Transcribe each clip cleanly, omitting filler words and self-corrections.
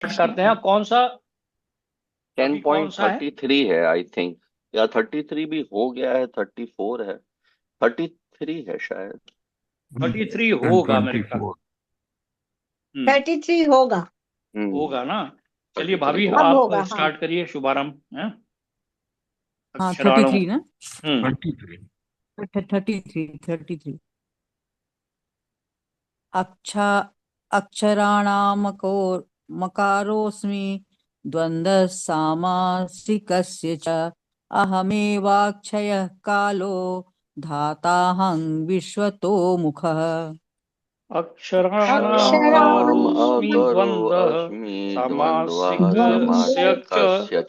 करते हैं। कौन सा, टेन अभी कौन पॉइंट सा है? थर्टी थ्री है आई थिंक, या 33 भी हो गया है, 34 है, 33 है शायद। 33 टेन होगा मेरे ट्वेंटी ख्याल। फोर 33 होगा। हम्म। होगा ना। चलिए 33 भाभी, होगा। अब आप होगा, हाँ। स्टार्ट करिए, शुभारंभ है हाँ, 33 अक्षराणु। ना। 33। 33। अच्छा, अक्षराणामको मकारोऽस्मि द्वन्द्वः सामासिकस्य च। अहमेवाक्षयः कालो धाताहं विश्वतो मुखः। अक्षराणाम् अक्षराणामकारोऽस्मि अकरो द्वन्द्वः अस्मि द्वन्द्वः सामासिकस्य च। समासिकस्य च।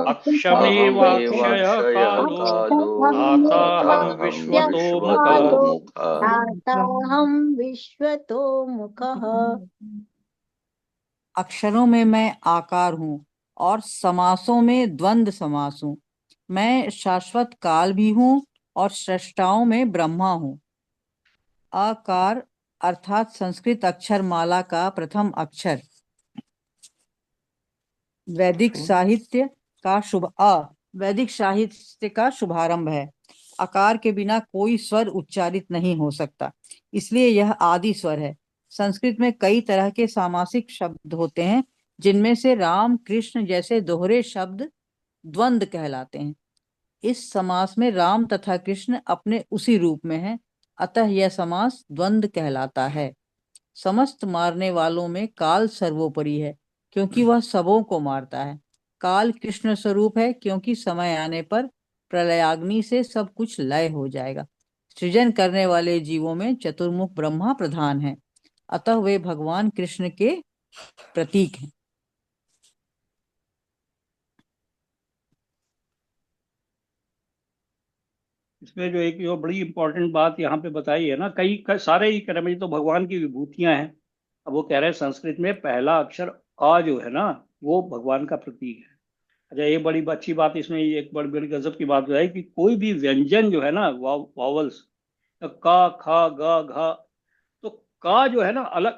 अक्षमेवाक्षयः अहमेवाक्षयः कालो कालो धाताहं धाताहं विश्वतो विश्वतो मुखः। मुखः। दाताहं विश्वतो मुखः। अक्षरों में मैं आकार हूँ और समासों में द्वंद्व समास हूँ। मैं शाश्वत काल भी हूँ और सृष्टाओं में ब्रह्मा हूँ। आकार अर्थात संस्कृत अक्षर माला का प्रथम अक्षर। वैदिक साहित्य का वैदिक साहित्य का शुभारंभ है। आकार के बिना कोई स्वर उच्चारित नहीं हो सकता, इसलिए यह आदि स्वर है। संस्कृत में कई तरह के सामासिक शब्द होते हैं, जिनमें से राम कृष्ण जैसे दोहरे शब्द द्वंद्व कहलाते हैं। इस समास में राम तथा कृष्ण अपने उसी रूप में हैं, अतः यह समास द्वंद्व कहलाता है। समस्त मारने वालों में काल सर्वोपरि है, क्योंकि वह सबों को मारता है। काल कृष्ण स्वरूप है, क्योंकि समय आने पर प्रलयाग्नि से सब कुछ लय हो जाएगा। सृजन करने वाले जीवों में चतुर्मुख ब्रह्मा प्रधान है, अतः वे भगवान कृष्ण के प्रतीक हैं। इसमें जो एक जो बड़ी इंपॉर्टेंट बात यहाँ पे बताई है ना, सारे ही कर्म तो भगवान की विभूतियां हैं। अब वो कह रहे हैं संस्कृत में पहला अक्षर आ जो है ना, वो भगवान का प्रतीक है। अच्छा, ये बड़ी अच्छी बात इसमें, ये एक बड़ी बड़ी गजब की बात है कि कोई भी व्यंजन जो है ना, वावल्स, का खा गा घा, तो का जो है ना अलग,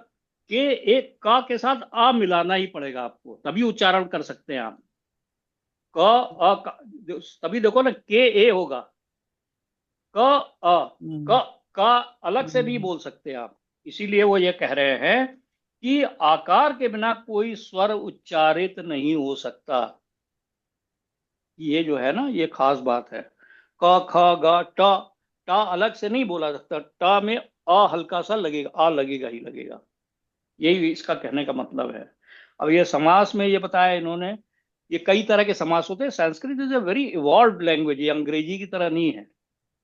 के एक का के साथ आ मिलाना ही पड़ेगा आपको, तभी उच्चारण कर सकते हैं आप। क अ तभी देखो ना, के ए होगा। क अ क का अलग से नहीं बोल सकते आप। इसीलिए वो ये कह रहे हैं कि आकार के बिना कोई स्वर उच्चारित नहीं हो सकता। ये जो है ना, ये खास बात है। क ख ग ट, टा अलग से नहीं बोला सकता। टा में आ हल्का सा लगेगा, आ लगेगा ही लगेगा। यही इसका कहने का मतलब है। अब ये समास में ये बताया इन्होंने, ये कई तरह के समास होते हैं। Sanskrit is a very evolve language, ये अंग्रेजी की तरह नहीं है,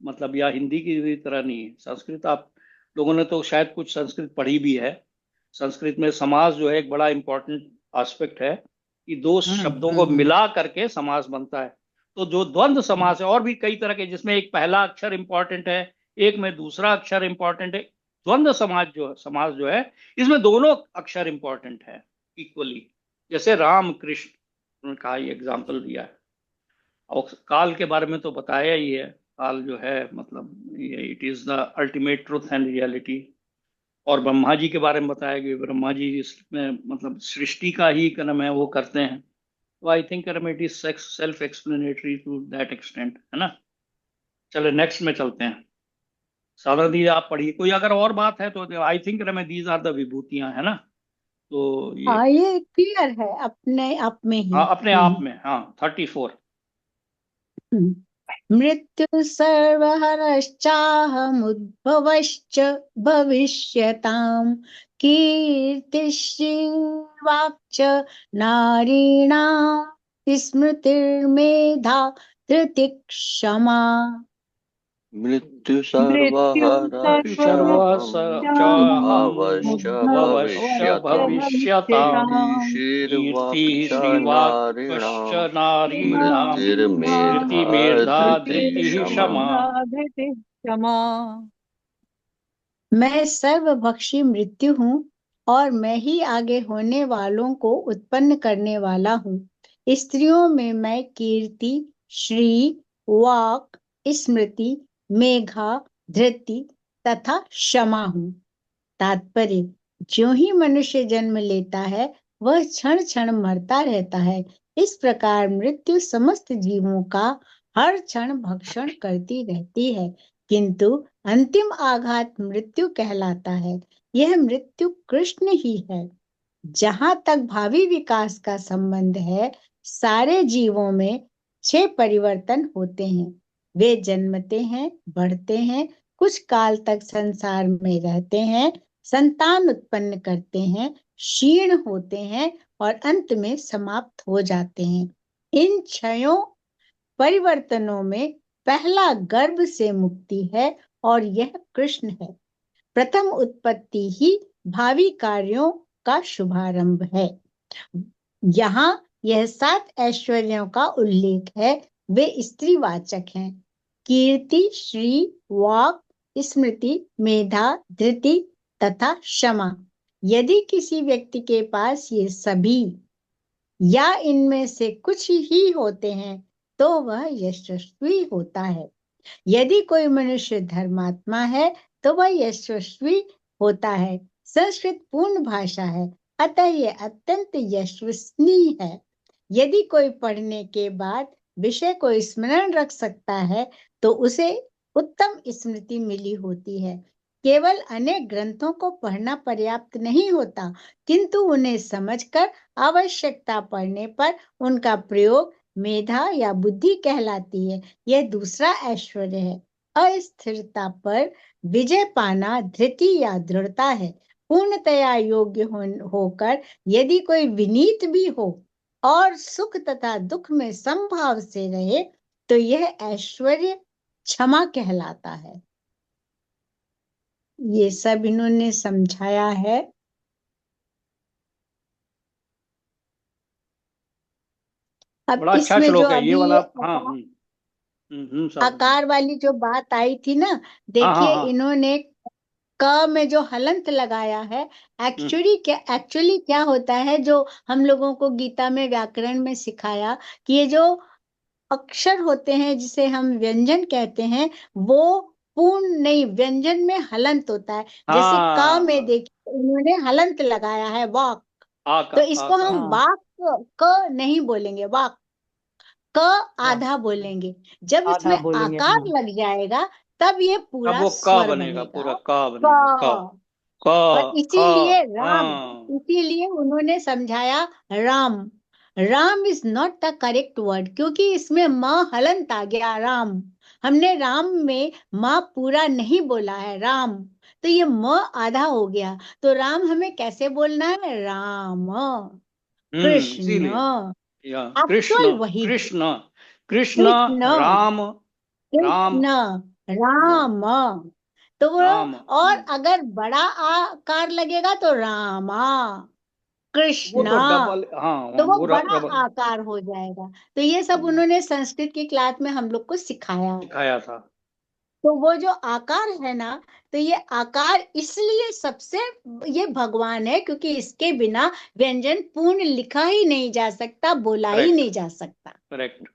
मतलब, या हिंदी की भी तरह नहीं है। संस्कृत, आप लोगों ने तो शायद कुछ संस्कृत पढ़ी भी है। संस्कृत में समास जो है एक बड़ा इंपॉर्टेंट एस्पेक्ट है, कि दो शब्दों को मिला करके समास बनता है। तो जो द्वंद्व समास है, और भी कई तरह के, जिसमें एक पहला अक्षर इंपॉर्टेंट है, एक में दूसरा अक्षर इंपॉर्टेंट है। द्वंद्व समास जो है, इसमें दोनों अक्षर इंपॉर्टेंट है इक्वली। जैसे राम कृष्ण का ही एग्जाम्पल दिया है। और काल के बारे में तो बताया ही है। काल जो है, मतलब, ये it is the ultimate truth and reality. और ब्रह्मा जी के बारे में बताया कि ब्रह्मा जी इसमें, मतलब, सृष्टि का ही कर्म है, वो करते हैं। तो I think karma it is self explanatory to that extent, है ना। चलो नेक्स्ट में चलते हैं। साधना दी आप पढ़िए, कोई अगर और बात है तो। आई थिंक कर्म दीज आर द विभूतियां, है ना। तो ये, हाँ, ये क्लियर है अपने आप में ही। हाँ, अपने आप में, हाँ, 34। मृत्यु सर्वहरश्चाहमुद्भवश्च भविष्यताम् कीर्तिश्रीर्वाक्च नारीणां स्मृतिर्मेधा धृतिः क्षमा। मृत्यु मृत्यु सर्वहरश्चाहमुद्भवश्च सर्वश्चाहमुद्भवश्च भविष्यताम् भविष्यताम् कीर्ति कीर्तिश्रीर्वाक्च श्रीवाक्पश्च नारीणाम् नारीणाम् स्मृतिर्मेधा स्मृतिर्मेधा धृतिः धृतिः क्षमा। क्षमा। क्षमा। मैं सर्वभक्षी मृत्यु हूँ और मैं ही आगे होने वालों को उत्पन्न करने वाला हूँ। स्त्रियों में मैं कीर्ति, श्री, वाक, स्मृति, मेघा, धृति तथा क्षमा हूँ। तात्पर्य, ज्यों ही मनुष्य जन्म लेता है वह क्षण क्षण मरता रहता है। इस प्रकार मृत्यु समस्त जीवों का हर क्षण भक्षण करती रहती है, किंतु अंतिम आघात मृत्यु कहलाता है। यह मृत्यु कृष्ण ही है। जहां तक भावी विकास का संबंध है, सारे जीवों में 6 परिवर्तन होते हैं। वे जन्मते हैं, बढ़ते हैं, कुछ काल तक संसार में रहते हैं, संतान उत्पन्न करते हैं, क्षीण होते हैं और अंत में समाप्त हो जाते हैं। इन 6 परिवर्तनों में पहला गर्भ से मुक्ति है और यह कृष्ण है। प्रथम उत्पत्ति ही भावी कार्यों का शुभारंभ है। यहाँ यह 7 ऐश्वर्यों का उल्लेख है। वे स्त्रीवाचक हैं: कीर्ति, श्री, वाक, स्मृति, मेधा, धृति तथा क्षमा। यदि किसी व्यक्ति के पास ये सभी या इनमें से कुछ ही होते हैं तो वह यशस्वी होता है। यदि कोई मनुष्य धर्मात्मा है तो वह यशस्वी होता है। संस्कृत पूर्ण भाषा है, अतः यह अत्यंत यशस्वी है। यदि कोई पढ़ने के बाद विषय को स्मरण रख सकता है तो उसे उत्तम स्मृति मिली होती है। केवल अनेक ग्रंथों को पढ़ना पर्याप्त नहीं होता, किंतु उन्हें समझकर आवश्यकता पड़ने पर उनका प्रयोग मेधा या बुद्धि कहलाती है। यह दूसरा ऐश्वर्य है। अस्थिरता पर विजय पाना धृति या दृढ़ता है। पूर्णतया योग्य होकर यदि कोई विनीत भी हो और सुख तथा दुख में समभाव से रहे तो यह ऐश्वर्य क्षमा कहलाता है। ये सब इन्होंने समझाया है। अब बड़ा अच्छा इसमें जो श्लोक है ये अभी वाला। ये हाँ। साहब। आकार वाली जो बात आई थी ना, हाँ देखिए हाँ हाँ। इन्होंने क में जो हलंत लगाया है, एक्चुअली क्या होता है जो हम लोगों को गीता में व्याकरण में सिखाया कि ये जो अक्षर होते हैं जिसे हम व्यंजन कहते हैं वो पूर्ण नहीं, व्यंजन में हलंत होता है। जैसे क में हाँ। देखिए उन्होंने हलंत लगाया है, वाक, आ का तो आ इसको का हम हाँ वाक क नहीं बोलेंगे, वाक क हाँ, आधा बोलेंगे। जब आधा इसमें बोलेंगे आकार हाँ। लग जाएगा तब ये अब पूरा वो का स्वर बनेगा, बनेगा, पूरा का बनेगा। क। का और इसीलिए राम, हाँ। इसीलिए उन्होंने समझाया Ram. Ram is not the correct word, क्योंकि इसमें माँ हलंत आ गया, राम। हमने राम में माँ पूरा नहीं बोला है, राम, तो ये म आधा हो गया। तो राम हमें कैसे बोलना है? राम। कृष्ण, इसीलिए या कृष्ण, एक्चुअल वही है, कृष्ण, कृष्ण, कृष्ण, राम, राम, कृष्ण, राम। तो वो, राम। और अगर बड़ा आकार लगेगा तो रामा, वो कृष्णा, तो डबल, हाँ तो हाँ, वो वो बड़ा डबल आकार हो जाएगा। तो ये सब उन्होंने संस्कृत की क्लास में हम लोग को सिखाया। सिखाया था। तो वो जो आकार है ना, तो ये आकार इसलिए सबसे, ये भगवान है क्योंकि इसके बिना व्यंजन पूर्ण लिखा ही नहीं जा सकता, बोला ही करेक्ट, नहीं जा सकता। करेक्ट।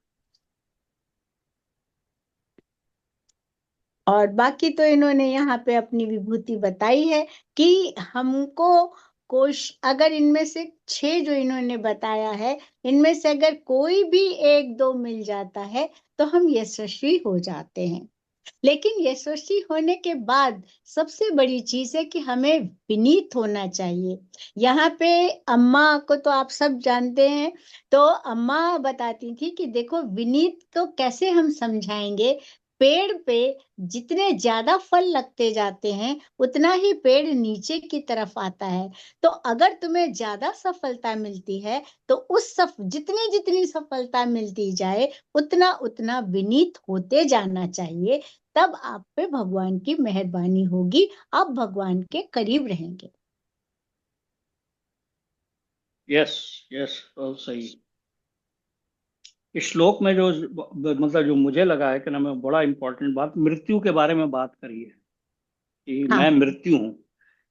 और बाकी तो इन्होंने यहाँ पे अपनी विभूति बताई है कि हमको कोश, अगर इनमें से 6 जो इन्होंने बताया है, इनमें से अगर कोई भी 1-2 मिल जाता है तो हम यशस्वी हो जाते हैं। लेकिन यशस्वी होने के बाद सबसे बड़ी चीज है कि हमें विनीत होना चाहिए। यहाँ पे अम्मा को तो आप सब जानते हैं, तो अम्मा बताती थी कि देखो विनीत को कैसे हम समझाएंगे। पेड़ पे जितने ज्यादा फल लगते जाते हैं उतना ही पेड़ नीचे की तरफ आता है। तो अगर तुम्हें ज्यादा सफलता मिलती है तो उस जितनी जितनी सफलता मिलती जाए उतना उतना विनीत होते जाना चाहिए। तब आप पे भगवान की मेहरबानी होगी, आप भगवान के करीब रहेंगे। यस, यस, बहुत सही। इस श्लोक में जो मतलब जो मुझे लगा है कि ना, मैं बड़ा इंपॉर्टेंट बात मृत्यु के बारे में बात करी है कि मैं हाँ, मृत्यु हूँ।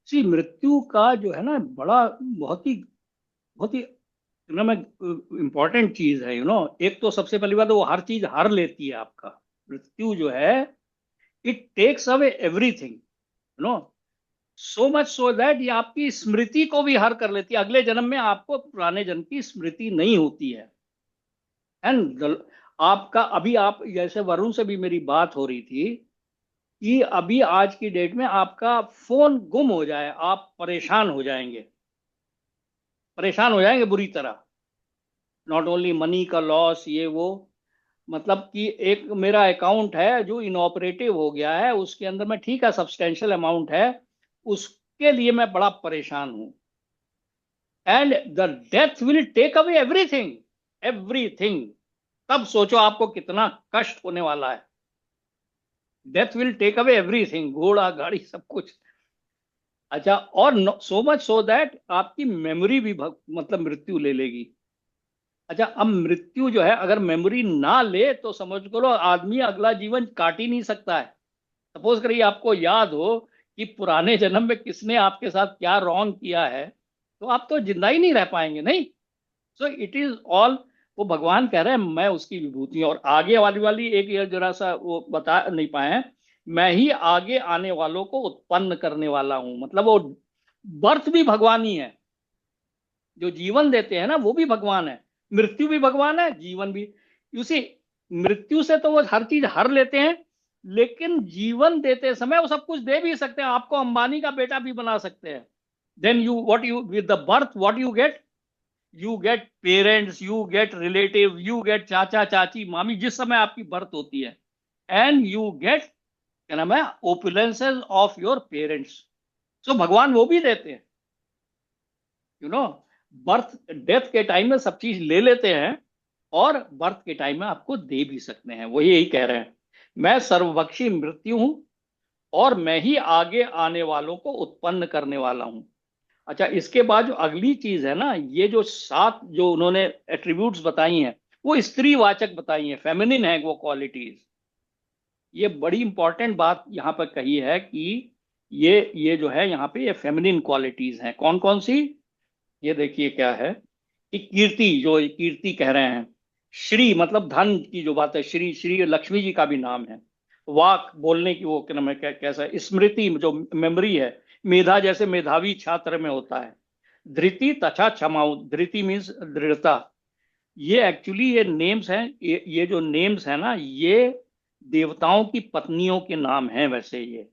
सी मृत्यु का जो है ना, बड़ा बहुत ही इम्पोर्टेंट चीज है। एक तो सबसे पहली बात, वो हर चीज हर लेती है आपका। मृत्यु जो है, it takes away everything. So much so that ये आपकी स्मृति को भी हर कर लेती है, अगले जन्म में आपको पुराने जन्म की स्मृति नहीं होती है। एंड आपका अभी, आप जैसे वरुण से भी मेरी बात हो रही थी कि अभी आज की डेट में आपका फोन गुम हो जाए, आप परेशान हो जाएंगे, परेशान हो जाएंगे बुरी तरह। नॉट ओनली मनी का लॉस, ये वो, मतलब कि एक मेरा अकाउंट है जो इनऑपरेटिव हो गया है, उसके अंदर में ठीक है सब्सटेंशियल अमाउंट है, उसके लिए मैं बड़ा परेशान हूं। And the death will take away everything, everything. तब सोचो आपको कितना कष्ट होने वाला है। Death will take away everything, घोड़ा गाड़ी सब कुछ। अच्छा, और सो मच सो दैट आपकी मेमोरी भी मतलब मृत्यु ले लेगी। अच्छा, अब मृत्यु जो है अगर मेमोरी ना ले तो समझ करो आदमी अगला जीवन काट ही नहीं सकता है। सपोज करिए आपको याद हो कि पुराने जन्म में किसने आपके साथ क्या रॉन्ग किया है, तो आप तो जिंदा ही नहीं रह पाएंगे, नहीं। सो इट इज ऑल, वो भगवान कह रहे हैं मैं उसकी विभूति हूं। और आगे वाली वाली एक ये जरा सा वो बता नहीं पाए हैं, मैं ही आगे आने वालों को उत्पन्न करने वाला हूं। मतलब वो बर्थ भी भगवान ही है, जो जीवन देते हैं ना वो भी भगवान है, मृत्यु भी भगवान है, जीवन भी। उसी मृत्यु से तो वो हर चीज हर लेते हैं, लेकिन जीवन देते समय वो सब कुछ दे भी सकते हैं, आपको अंबानी का बेटा भी बना सकते हैं। Then you what you with the birth what you get parents, you get relative, you get chacha chachi मामी, जिस समय आपकी बर्थ होती है। एंड यू गेट, क्या नाम है, ओपुलेंसेस ऑफ योर पेरेंट्स। सो भगवान वो भी देते हैं, यू नो। बर्थ डेथ के टाइम में सब चीज ले लेते हैं, और बर्थ के टाइम में आपको दे भी सकते हैं। वो यही कह रहे हैं, मैं सर्वभक्षी मृत्यु हूं और मैं ही आगे आने वालों को उत्पन्न करने वाला हूं। अच्छा, इसके बाद जो अगली चीज है ना, ये जो 7 जो उन्होंने एट्रीब्यूट्स बताई हैं वो स्त्रीवाचक बताई हैं, फेमिनिन है वो क्वालिटीज। ये बड़ी इंपॉर्टेंट बात यहाँ पर कही है कि ये जो है यहाँ पे ये फेमिनिन क्वालिटीज हैं। कौन कौन सी? ये देखिए क्या है कि कीर्ति, जो कीर्ति कह रहे हैं, श्री मतलब धन की जो बात है, श्री, श्री लक्ष्मी जी का भी नाम है। वाक, बोलने की वो क्या नाम है, कैसा है? स्मृति जो मेमोरी है, मेधा जैसे मेधावी छात्र में होता है। धृति तथा क्षमाऊ, धृति मीन्स दृढ़ता। ये एक्चुअली ये नेम्स हैं, ये जो नेम्स है ना, ये देवताओं की पत्नियों के नाम हैं। वैसे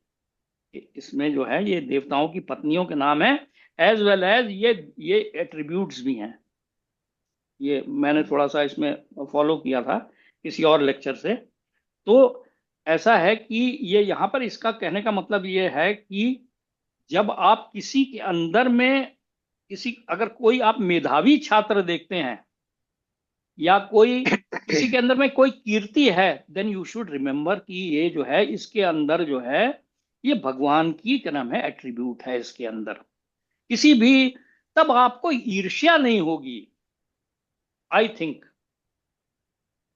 इसमें जो है ये देवताओं की पत्नियों के नाम है, एज वेल एज ये एट्रीब्यूट्स भी हैं। ये मैंने थोड़ा सा इसमें फॉलो किया था किसी और लेक्चर से। तो ऐसा है कि ये यहाँ पर इसका कहने का मतलब ये है कि जब आप किसी के अंदर में किसी, अगर कोई आप मेधावी छात्र देखते हैं या कोई किसी के अंदर में कोई कीर्ति है, देन यू शुड रिमेम्बर कि ये जो है इसके अंदर जो है ये भगवान की, क्या नाम है, एट्रीब्यूट है इसके अंदर। किसी भी, तब आपको ईर्ष्या नहीं होगी, I think,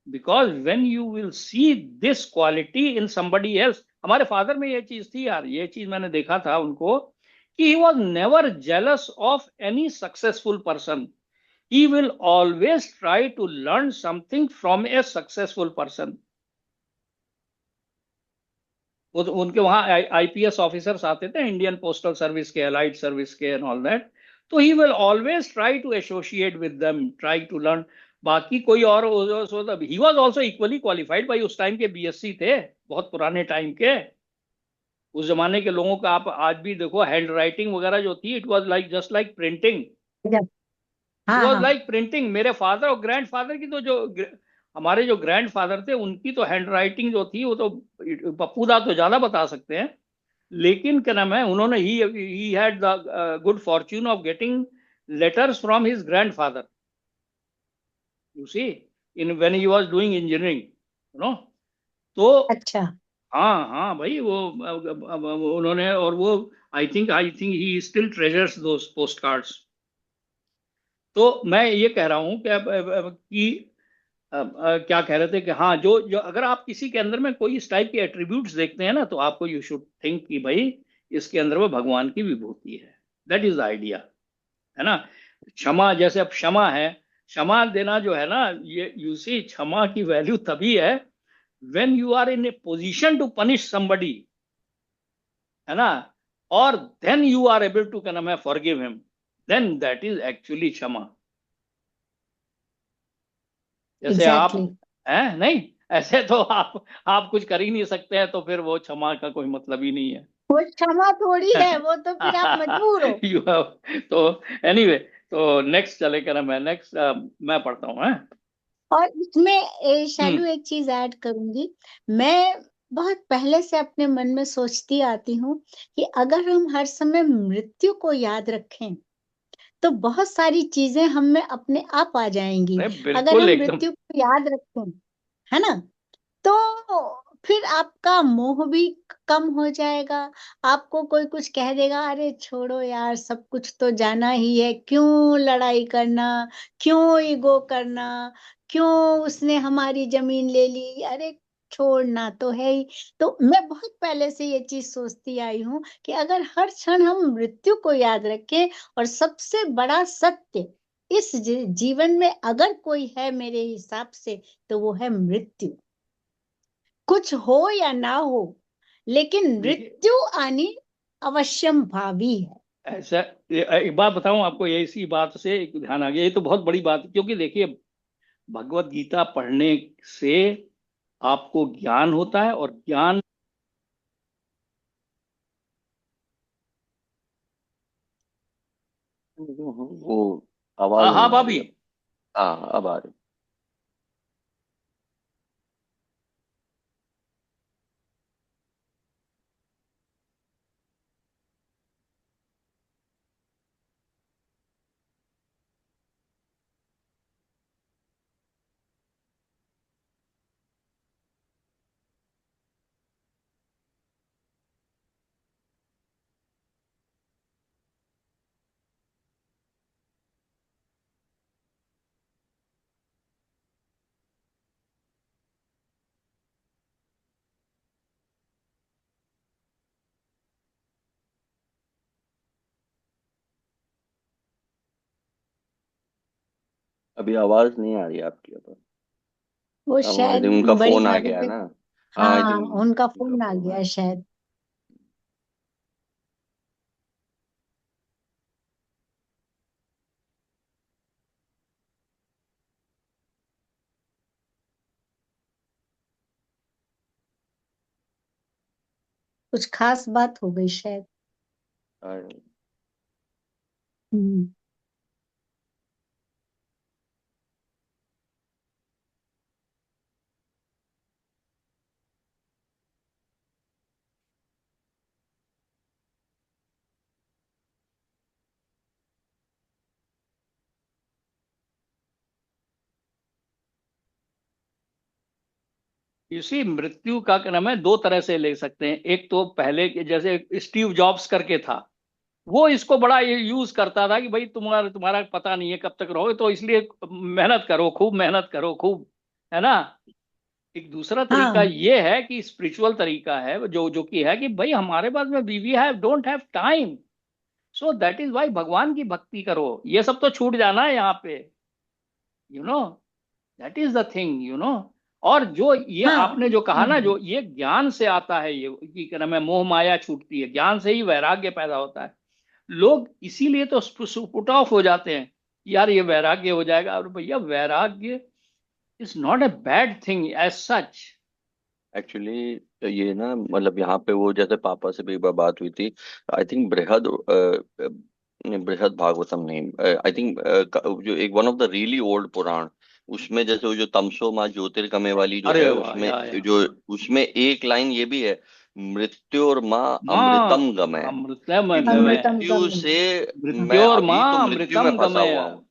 because when you will see this quality in somebody else. हमारे फादर में ये चीज थी यार, ये चीज मैंने देखा था उनको कि he was never jealous of any successful person. He will always try to learn something from a successful person. वो उनके वहां आईपीएस ऑफिसर्स आते थे, इंडियन पोस्टल सर्विस के, अलाइड सर्विस के एंड ऑल दैट। तो he will always try to associate with them, try to learn. बाकी कोई और, he was also equally qualified. भाई उस टाइम के बीएससी थे, बहुत पुराने टाइम के। उस जमाने के लोगों का आप आज भी देखो, हैंड राइटिंग वगैरह जो थी, it was like just like printing, it हाँ वॉज हाँ लाइक प्रिंटिंग। मेरे फादर और ग्रैंडफादर की तो, जो हमारे जो ग्रैंडफादर थे उनकी तो हैंड राइटिंग जो थी वो तो पप्पू दा तो ज्यादा बता सकते हैं। लेकिन क्या नाम है, उन्होंने he had the good fortune of getting letters from his grandfather, you see, in when he was doing engineering, you know. तो अच्छा हाँ हाँ भाई, वो उन्होंने, और वो I think he still treasures those postcards. तो मैं ये कह रहा हूँ कि क्या कह रहे थे कि हाँ, जो जो अगर आप किसी के अंदर में कोई इस टाइप के एट्रीब्यूट्स देखते हैं ना, तो आपको यू शुड थिंक कि भाई इसके अंदर वो भगवान की विभूति है। दैट इज द आइडिया, है ना। क्षमा, जैसे अब क्षमा है, क्षमा देना जो है ना, ये यू सी, क्षमा की वैल्यू तभी है when you are in a position to punish somebody, है ना। और then you are able to क्या नाम है forgive him, then that is actually kshama. जैसे आप एग्जैक्टली। हैं नहीं, ऐसे तो आप कुछ कर ही नहीं सकते हैं, तो फिर वो क्षमा का कोई मतलब ही नहीं है। वो क्षमा थोड़ी है, वो तो फिर आप मजबूर हो। You have. तो एनीवे, तो नेक्स्ट चले क्या नाम है, नेक्स्ट मैं पढ़ता हूँ है। और इसमें शैलू हम्म। एक चीज ऐड करूंगी। मैं बहुत पहले से अपने मन में सोचती आती हूँ कि अगर हम हर समय मृत्यु को याद रखें तो बहुत सारी चीजें हम में अपने आप आ जाएंगी। अरे अगर बिल्कुल हम एकदम। मृत्यु को याद रखें, है ना, तो फिर आपका मोह भी कम हो जाएगा। आपको कोई कुछ कह देगा, अरे छोड़ो यार, सब कुछ तो जाना ही है, क्यों लड़ाई करना, क्यों ईगो करना, क्यों उसने हमारी जमीन ले ली, अरे छोड़ना तो है ही। तो मैं बहुत पहले से ये चीज सोचती आई हूँ कि अगर हर क्षण हम मृत्यु को याद रखें, और सबसे बड़ा सत्य इस जीवन में अगर कोई है मेरे हिसाब से, तो वो है मृत्यु। कुछ हो या ना हो, लेकिन देखिए मृत्यु आनी अवश्यम भावी है। ऐसा, एक बात बताऊं आपको, ये इसी बात से एक ध्यान आ गया, ये तो बहुत बड़ी बात है, क्योंकि देखिए भगवत गीता पढ़ने से आपको ज्ञान होता है, और ज्ञान। वो आवाज हाँ हाँ नहीं आ रही भाभी। अब। हाँ अब आ रही। अभी आवाज नहीं आ रही आपकी अब। वो अब आई शायद थिंक उनका बड़ी फोन आ भाभी गया है के, ना। हाँ आई हाँ थिंक उनका उनका फोन आ फोन गया आया। शायद। कुछ खास बात हो गई शायद। आया। हम्म। इसी मृत्यु का क्या नाम है, दो तरह से ले सकते हैं। एक तो पहले के जैसे स्टीव जॉब्स करके था, वो इसको बड़ा यूज करता था कि भाई तुम्हारा तुम्हारा पता नहीं है कब तक रहोगे, तो इसलिए मेहनत करो, खूब मेहनत करो, खूब, है ना। एक दूसरा तरीका हाँ ये है कि स्पिरिचुअल तरीका है, जो जो कि है कि भाई हमारे पास में we have don't have time, so that is why भगवान की भक्ति करो, ये सब तो छूट जाना है यहाँ पे, you know, that is the thing, you know. और जो ये हाँ। आपने जो कहा ना, जो ये ज्ञान से आता है, ये कि क्या नाम है, मोह माया छूटती है, ज्ञान से ही वैराग्य पैदा होता है। लोग इसीलिए तो पुट ऑफ हो जाते हैं कि यार ये वैराग्य हो जाएगा, और भैया vairagya is not a bad thing as such. Actually ये ना मतलब यहाँ पे वो जैसे पापा से भी एक बार बात हुई थी। आई थिंक बृहद भागवतम नहीं, आई थिंक जो एक one of the really old Purana, उसमें जैसे वो जो तमसो माँ ज्योतिर्गमय वाली जो अरे है, वाह, उसमें या जो उसमें एक लाइन ये भी है, मृत्यु और माँ माँ अमृतम गमय, अमृतम कि गमय, अमृतम मृत्यु गम। से मैं मृत्योर अभी तो माँ मृत्यु में अमृतम फंसा गमय। हुआ हूँ,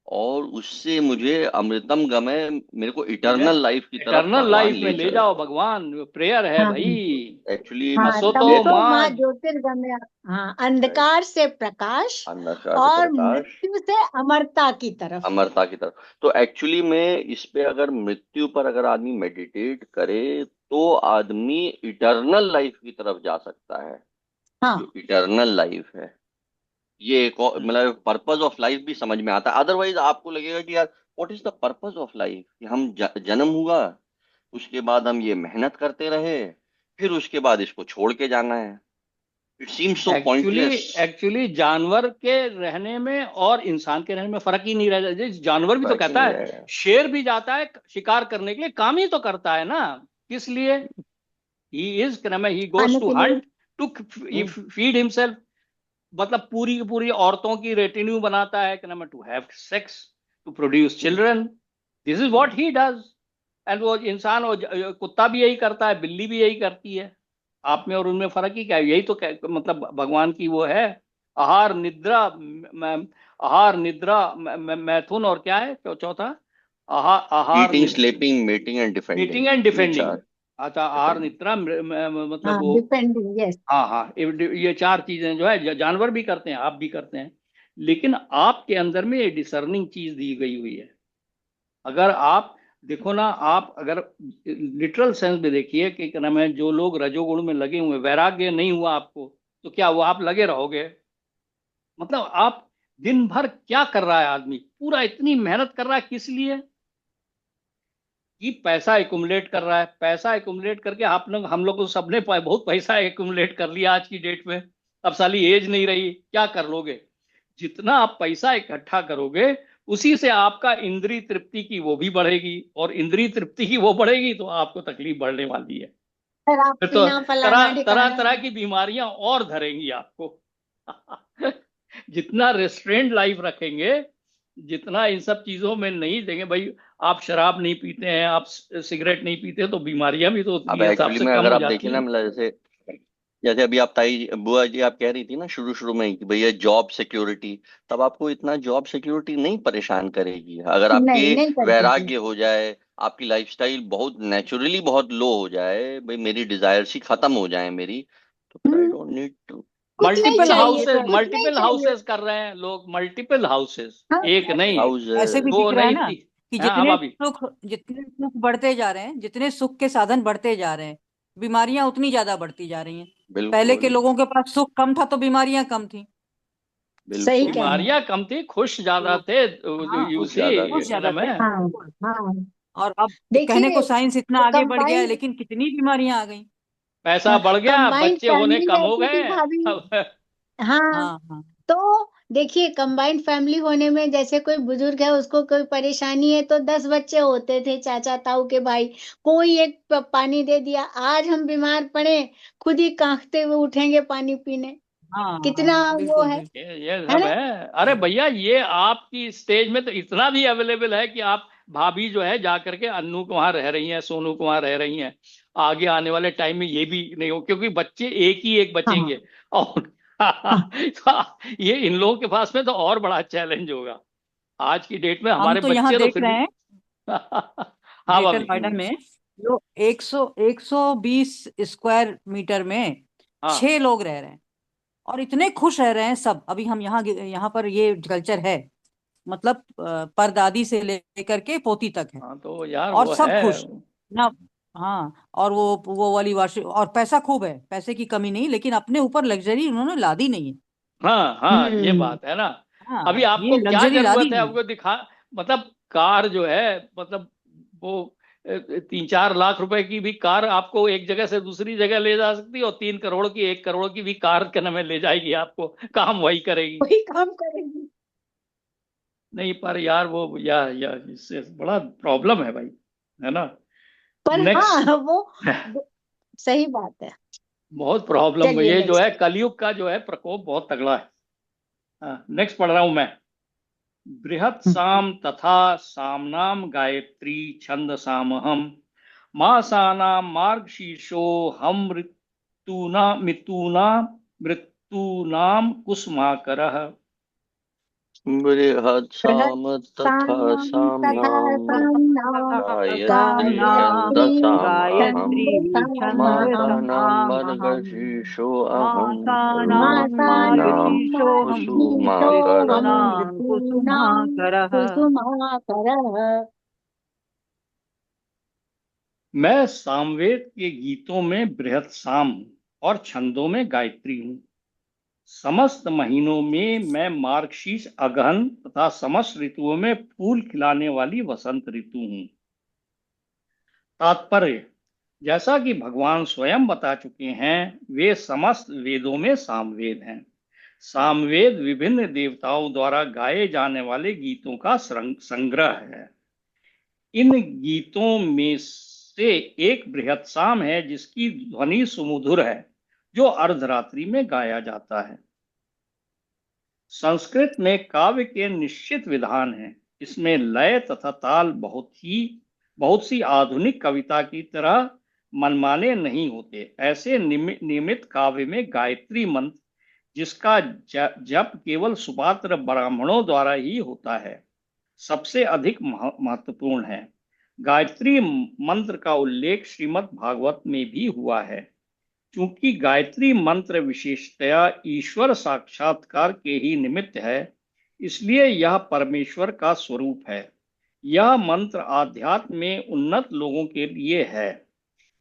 और उससे मुझे अमृतम गमय, मेरे को मुझे इटर्नल लाइफ की तरफ इटर्नल भगवान लाइफ में ले ले चल। जाओ भगवान, प्रेयर है हाँ भाई। एक्चुअली हाँ, असो ये तमसो माँ। माँ ज्योतिर्गमय। हाँ, अंधकार से प्रकाश अंधकार से और प्रकाश, मृत्यु से अमरता की तरफ। अमरता की तरफ। तो एक्चुअली में इस पे अगर मृत्यु पर अगर आदमी मेडिटेट करे, तो आदमी इटर्नल लाइफ की तरफ जा सकता है। हाँ जो इटर्नल लाइफ है, ये एक मतलब पर्पस ऑफ लाइफ भी समझ में आता है। अदरवाइज आपको लगेगा कि यार what is the purpose of life, कि हम जन्म हुआ, उसके बाद हम ये मेहनत करते रहे, फिर उसके बाद इसको छोड़ के जाना है। It seems so actually pointless. Actually जानवर के रहने में और इंसान के रहने में फर्क ही नहीं रह जाता। जानवर भी तो फर्क ही कहता नहीं है, रहेगा। शेर भी जाता है शिकार करने के लिए, काम ही तो करता है ना। किस लिए? ही गोज खाने टू के लिए। Hunt, to hmm, feed himself. मतलब पूरी की पूरी औरतों की रेटिन्यू बनाता है, क्या नाम है, to have sex, to produce children. This is what he does. And वो इंसान और कुत्ता भी यही करता है, बिल्ली भी यही करती है। आप में और उनमें फर्क ही क्या है? यही तो मतलब भगवान की वो है। आहार निद्रा आहार निद्रा मैथुन, और क्या है चौथा? आहार eating, sleeping, mating and defending, meeting and ये डिफेंडिंग। चार। अच्छा, आहार डिफेंडिंग। निद्रा मतलब हाँ, वो। Depending, yes. हाँ हाँ, ये चार चीजें जो है जानवर भी करते हैं, आप भी करते हैं। लेकिन आपके अंदर में ये डिसर्निंग चीज दी गई हुई है। अगर आप देखो ना, आप अगर लिटरल सेंस में देखिए कि क्या नाम है, जो लोग रजोगुण में लगे हुए, वैराग्य नहीं हुआ आपको, तो क्या वो आप लगे रहोगे? मतलब आप दिन भर क्या कर रहा है आदमी, पूरा इतनी मेहनत कर रहा है, किस लिए? कि पैसा एकुमुलेट कर रहा है। पैसा एकुमुलेट करके आप लोग, हम लोग तो सबने बहुत पैसा एकुमुलेट कर लिया आज की डेट में। अब साली एज नहीं रही, क्या कर लोगे? जितना आप पैसा इकट्ठा करोगे, उसी से आपका इंद्रिय तृप्ति की वो भी बढ़ेगी, और इंद्रिय तृप्ति की वो बढ़ेगी तो आपको तकलीफ बढ़ने वाली है। शराब फिर तो पीना, फलाना तरह तरह ढिकाना। तरह की बीमारियां और धरेंगी आपको। जितना रेस्ट्रेंट लाइफ रखेंगे, जितना इन सब चीजों में नहीं देंगे भाई। आप शराब नहीं पीते हैं, आप सिगरेट नहीं पीते, तो बीमारियां भी तो अब उतनी हिसाब एक्चुअली से में कम अगर हो आप जाती देखें ना, हैं। मतलब जैसे जैसे अभी आप ताई बुआ जी आप कह रही थी ना शुरू शुरू में कि भैया जॉब सिक्योरिटी, तब आपको इतना जॉब सिक्योरिटी नहीं परेशान करेगी अगर आपके नहीं, नहीं करती थी। वैराग्य हो जाए, आपकी लाइफस्टाइल बहुत नेचुरली बहुत लो हो जाए, भाई मेरी डिजायर्स ही खत्म हो जाए मेरी, तो फिर आई हम्म, डोंट नीड टू। कुछ नहीं मल्टीपल चाहिए, ये तो हाउसेस, कुछ नहीं मल्टीपल चाहिए। हाउसेस कर रहे हैं लोग, मल्टीपल हाउसेस। हाँ, एक नहीं, हाउस। ऐसे भी दो दिख रहा है नहीं, ना कि हाँ हाँ भाभी। जितने सुख बढ़ते जा रहे हैं, जितने सुख के साधन बढ़ते जा रहे हैं, बीमारियां उतनी ज्यादा बढ़ती जा रही हैं। पहले के बिल्कुल। लोगों के पास सुख कम था तो बीमारियां कम थी। सही हैं? बिल्कुल। कह रहे हैं। बीमारियां कम थी, खुश ज्यादा तो थे। हाँ, यू कुछ सी, ज्यादा खुश थे। ज्यादा थे। मैं, हाँ, हाँ। और अब कहने को देखिए, साइंस इतना आगे बढ़ गया है, कंबाइंड लेकिन कितनी बीमारियां आ गई। पैसा बढ़ गया, कंबाइंड बच्चे होने फैमिली कम हो रहती थी गए। भाभी। अब हाँ। हाँ हाँ। तो देखिए, कंबाइंड फैमिली होने में जैसे कोई बुजुर्ग है, उसको कोई परेशानी है, तो 10 बच्चे होते थे, चाचा ताऊ के भाई। कोई एक पानी दे दिया, आज हम बीमार पड़े, खुद ही कांपते हुए उठेंगे पानी पीने। हाँ हाँ, कितना वो बिल्कुल बिल्कुल। ये है सब ना? है। अरे भैया, ये आपकी स्टेज में तो इतना भी अवेलेबल है कि आप भाभी जो है जा करके अन्नू को वहां रह रही हैं, सोनू को वहां रह रही हैं। आगे आने वाले टाइम में ये भी नहीं हो, क्योंकि बच्चे एक ही एक हाँ, बचेंगे। और हाँ। तो ये इन लोगों के पास में तो और बड़ा चैलेंज होगा। आज की डेट में हम हमारे तो यहाँ बच्चे तो देख फिर रहे भी। हैं हाँ ग्रेटर भाभी। नोएडा में, जो 120 स्क्वायर मीटर में हाँ 6 लोग रह रहे हैं, और इतने खुश रह रहे हैं सब। अभी हम यहाँ यहाँ पर ये कल्चर है, मतलब परदादी से लेकर के पोती तक है, हाँ, तो यार और वो सब है। खुश ना। हाँ, और वो वाली वाश, और पैसा खूब है, पैसे की कमी नहीं, लेकिन अपने ऊपर लग्जरी उन्होंने लादी नहीं है। हाँ हाँ, ये हम्म। बात है ना। हाँ, अभी ये आपको क्या लग्जरी लादी जरूरत है नहीं। आपको दिखा, मतलब कार जो है, मतलब वो 3-4 लाख रुपए की भी कार आपको एक जगह से दूसरी जगह ले जा सकती है, और 3 करोड़ की, 1 करोड़ की भी कार के नाम ले जाएगी आपको, काम वही करेगी। वही काम करेंगे। नहीं पर यार वो, या इससे बड़ा प्रॉब्लम है भाई, है ना। पर नेक्स्ट। हाँ, वो सही बात है। बहुत प्रॉब्लम, चलिए ये जो नेक्स्ट। है कलयुग का जो है प्रकोप बहुत तगड़ा है। नेक्स्ट पढ़ रहा हूं मैं। बृहत् साम तथा सामनाम गायत्री छंद सामहम, मासानां मार्गशीर्षो हम मृत्यूनां कुसुमाकरः। बृहत्साम तथा बृहत्साम तथा साम्नां साम्नां गायत्री गायत्री छन्दसामहम्, गायत्री छंद मासानां सामहम्, मार्गशीर्षो अहम्, मासानां ऋतूनां मासानां मार्गशीर्षोऽहम्, कुसुमाकरः। ऋतूनां ऋतूनां कुसुमाकरः। कुसुमाकरः। मैं सामवेद के गीतों में बृहत् साम हूं, और छंदों में गायत्री हूँ। समस्त महीनों में मैं मार्गशीर्ष अगहन तथा समस्त ऋतुओं में फूल खिलाने वाली वसंत ऋतु हूँ। तात्पर्य, जैसा कि भगवान स्वयं बता चुके हैं, वे समस्त वेदों में सामवेद हैं। सामवेद विभिन्न देवताओं द्वारा गाए जाने वाले गीतों का संग्रह है। इन गीतों में से एक बृहत साम है, जिसकी ध्वनि सुमधुर है, जो अर्धरात्रि में गाया जाता है। संस्कृत में काव्य के निश्चित विधान हैं। इसमें लय तथा ताल बहुत सी आधुनिक कविता की तरह मनमाने नहीं होते। ऐसे नियमित काव्य में गायत्री मंत्र, जिसका जप केवल सुपात्र ब्राह्मणों द्वारा ही होता है, सबसे अधिक महत्वपूर्ण है। गायत्री मंत्र का उल्लेख श्रीमद् भागवत में भी हुआ है। क्योंकि गायत्री मंत्र विशेषतया ईश्वर साक्षात्कार के ही निमित्त है, इसलिए यह परमेश्वर का स्वरूप है। यह मंत्र आध्यात्म में उन्नत लोगों के लिए है।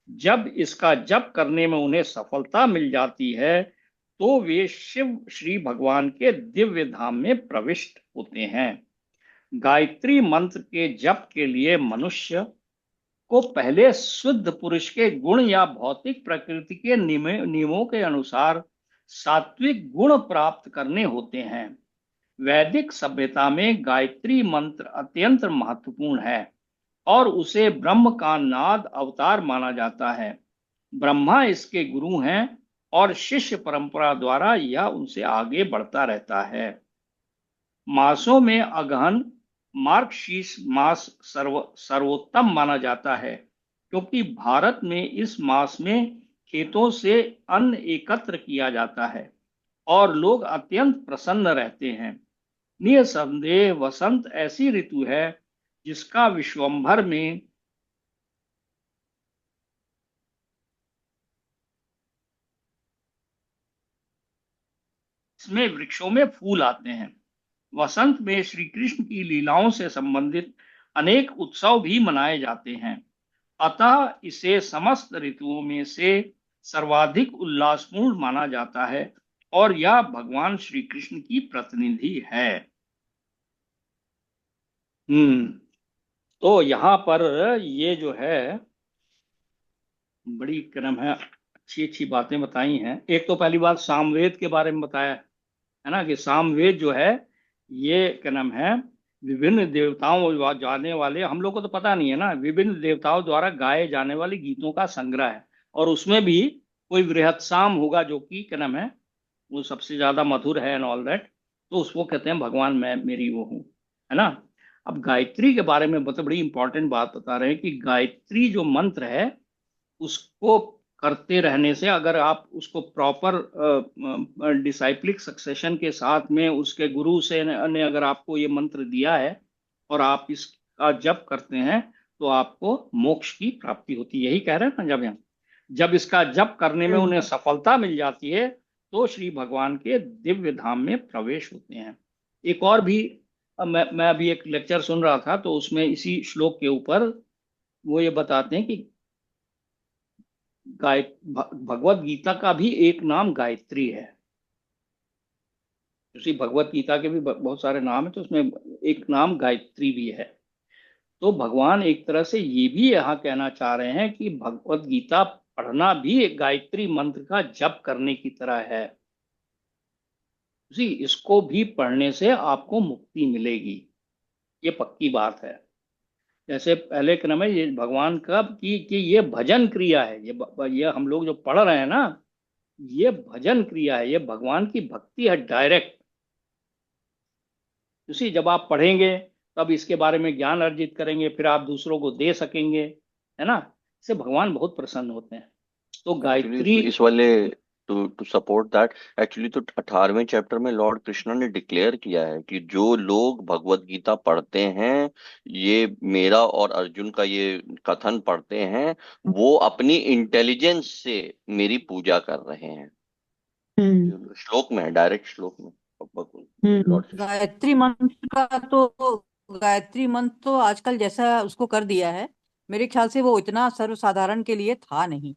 जब इसका जप करने में उन्हें सफलता मिल जाती है, तो वे शिव श्री भगवान के दिव्य धाम में प्रविष्ट होते हैं। गायत्री मंत्र के जप के लिए मनुष्य को पहले शुद्ध पुरुष के गुण या भौतिक प्रकृति के नियमों के अनुसार सात्विक गुण प्राप्त करने होते हैं। वैदिक सभ्यता में गायत्री मंत्र अत्यंत महत्वपूर्ण है और उसे ब्रह्म का नाद अवतार माना जाता है। ब्रह्मा इसके गुरु हैं और शिष्य परंपरा द्वारा यह उनसे आगे बढ़ता रहता है। मासों में अगहन मार्गशीर्ष मास सर्वोत्तम माना जाता है, क्योंकि भारत में इस मास में खेतों से अन्न एकत्र किया जाता है और लोग अत्यंत प्रसन्न रहते हैं। निसंदेह वसंत ऐसी ऋतु है जिसका विश्वंभर में इसमें वृक्षों में फूल आते हैं। वसंत में श्री कृष्ण की लीलाओं से संबंधित अनेक उत्सव भी मनाए जाते हैं। अतः इसे समस्त ऋतुओं में से सर्वाधिक उल्लासपूर्ण माना जाता है और यह भगवान श्री कृष्ण की प्रतिनिधि है। तो यहाँ पर ये जो है बड़ी क्रम है, अच्छी अच्छी बातें बताई हैं। एक तो पहली बात सामवेद के बारे में बताया है ना, कि सामवेद जो है ये क्या नाम है, विभिन्न देवताओं जाने वाले, हम लोग को तो पता नहीं है ना, विभिन्न देवताओं द्वारा गाए जाने वाले गीतों का संग्रह है। और उसमें भी कोई वृहत साम होगा जो कि क्या नाम है, वो सबसे ज्यादा मधुर है एंड ऑल दैट, तो उसको कहते हैं भगवान मैं मेरी वो हूँ, है ना। अब गायत्री के बारे में बड़ी इंपॉर्टेंट बात बता रहे हैं कि गायत्री जो मंत्र है उसको करते रहने से, अगर आप उसको प्रॉपर डिसाइप्लिक सक्सेशन के साथ में उसके गुरु से ने अगर आपको ये मंत्र दिया है और आप इसका जप करते हैं, तो आपको मोक्ष की प्राप्ति होती है। यही कह रहे हैं ना, जब इसका जप करने में उन्हें सफलता मिल जाती है, तो श्री भगवान के दिव्य धाम में प्रवेश होते हैं। एक और भी मैं अभी एक लेक्चर सुन रहा था, तो उसमें इसी श्लोक के ऊपर वो ये बताते हैं कि भगवत गीता का भी एक नाम गायत्री है। उसी भगवत गीता के भी बहुत सारे नाम है, तो उसमें एक नाम गायत्री भी है। तो भगवान एक तरह से ये भी यहाँ कहना चाह रहे हैं कि भगवत गीता पढ़ना भी एक गायत्री मंत्र का जप करने की तरह है। उसी इसको भी पढ़ने से आपको मुक्ति मिलेगी, ये पक्की बात है। जैसे पहले क्रम है ये भगवान का कि ये भजन क्रिया है, ये हम लोग जो पढ़ रहे हैं ना, ये भजन क्रिया है, ये भगवान की भक्ति है डायरेक्ट। उसी जब आप पढ़ेंगे तब इसके बारे में ज्ञान अर्जित करेंगे, फिर आप दूसरों को दे सकेंगे, है ना। इससे भगवान बहुत प्रसन्न होते हैं। तो गायत्री इस वाले टू सपोर्ट दैट, एक्चुअली तो 18वें चैप्टर में लॉर्ड कृष्ण ने डिक्लेयर किया है कि जो लोग भगवत गीता पढ़ते हैं, ये मेरा और अर्जुन का ये कथन पढ़ते हैं, वो अपनी इंटेलिजेंस से मेरी पूजा कर रहे हैं। श्लोक में है, डायरेक्ट श्लोक में लॉर्ड कृष्ण। गायत्री मंत्र तो आजकल जैसा उसको कर दिया है, मेरे ख्याल से वो इतना सर्वसाधारण के लिए था नहीं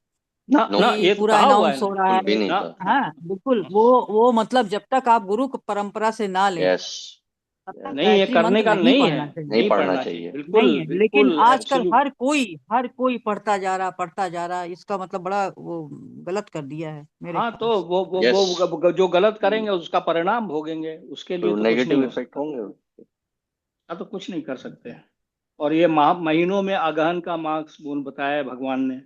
ना ये पूरा कहा हुआ अनाउंस है हो रहा है। भी नहीं था। हाँ बिल्कुल, वो मतलब जब तक आप गुरु परंपरा से ना लें, यस, लगता है नहीं, ये गायत्री करने मंत्र का नहीं नहीं है, पढ़ना चाहिए। नहीं नहीं पढ़ना पढ़ना चाहिए, चाहिए। बिल्कुल नहीं है, लेकिन बिल्कुल आजकल एब्सोल्यूट। हर कोई पढ़ता जा रहा, इसका मतलब बड़ा वो गलत कर दिया है मेरे हाँ, तो ख्याल से। यस, वो जो गलत करेंगे उसका परिणाम भोगेंगे, उसके लिए तो तो कुछ नहीं नेगेटिव हो इफेक्ट सकता। होंगे। हाँ, तो कुछ नहीं कर सकते हैं। और ये महीनों में अगहन का मास गुण बताया है भगवान ने।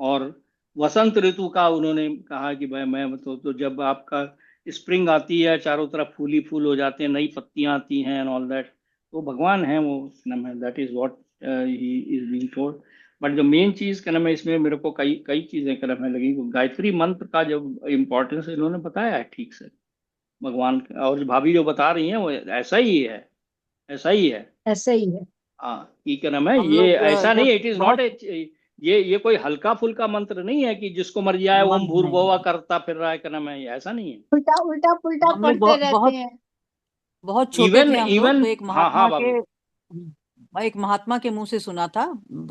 और वसंत ऋतु का उन्होंने कहा कि भाई मैं तो जब आपका स्प्रिंग आती है, चारों तरफ फूली फूल हो जाते हैं, नई पत्तियां आती हैं एंड ऑल दैट, तो भगवान है वो, क्या नाम है, that is what he is being told. But जो मेन चीज, क्या नाम है, इसमें मेरे को कई कई चीजें, क्या नाम है, लगी। गायत्री मंत्र का जो इम्पोर्टेंस इन्होंने बताया है ठीक से, भगवान और भाभी जो बता रही हैं वो ऐसा ही है, ऐसा ही है। ऐसा ही है। हाँ, की क्या नाम है, हम ये लोग ऐसा नहीं, जब इट इज नॉट बहुत ए, ये कोई हल्का फुल्का मंत्र नहीं है कि जिसको मर जाए ओम मंद नहीं, भूर्भुवः करता फिर रहा है, क्या नाम है, ये ऐसा नहीं है। उल्टा उल्टा पुल्टा हम लोग पढ़ते बहुत रहते बहुत हैं। बहुत छोटे इवन थे हम लोग, इवन तो हाँ हाँ भाभी। एक महात्मा के मुंह से सुना था,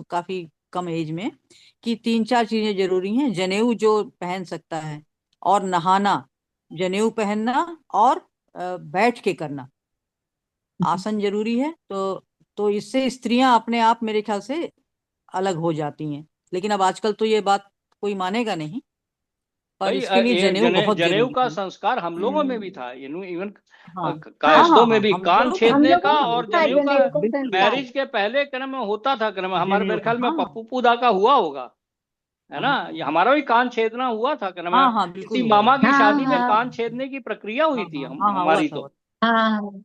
काफी कम एज में, कि 3-4 चीजें जरूरी हैं। जनेऊ जो पहन सकता है, और नहाना, जनेऊ पहनना, और बैठ के करना, आसन जरूरी है। तो इससे स्त्रियां अपने आप मेरे ख्याल से अलग हो जाती हैं। लेकिन अब आजकल तो ये बात कोई मानेगा नहीं, पर भाई इसके लिए ये जनेऊ बहुत जनेऊ जरूरी का है। संस्कार हम लोगों में भी था, इवन हाँ हाँ कायस्थों हाँ में हाँ, भी हम कान लोग हम छेदने लोगों का में भी और था जनेऊ का जनेऊ का बिल्कुल संस्कार। बिल्कुल मैरिज के पहले क्रम में होता था, क्रम हमारे जनेऊ मेरे का, ख्याल में हाँ पप्पू पूदा का हुआ होगा, है ना, हाँ ये हमारा भी कान छेदना हुआ था, क्रम हाँ हाँ, बिल्कुल किसी हुआ मामा है। की हाँ शादी में हाँ कान छेदने की प्रक्रिया हुई हाँ थी हाँ हाँ हाँ, हुआ हमारी था, हुआ तो। था। हाँ हाँ।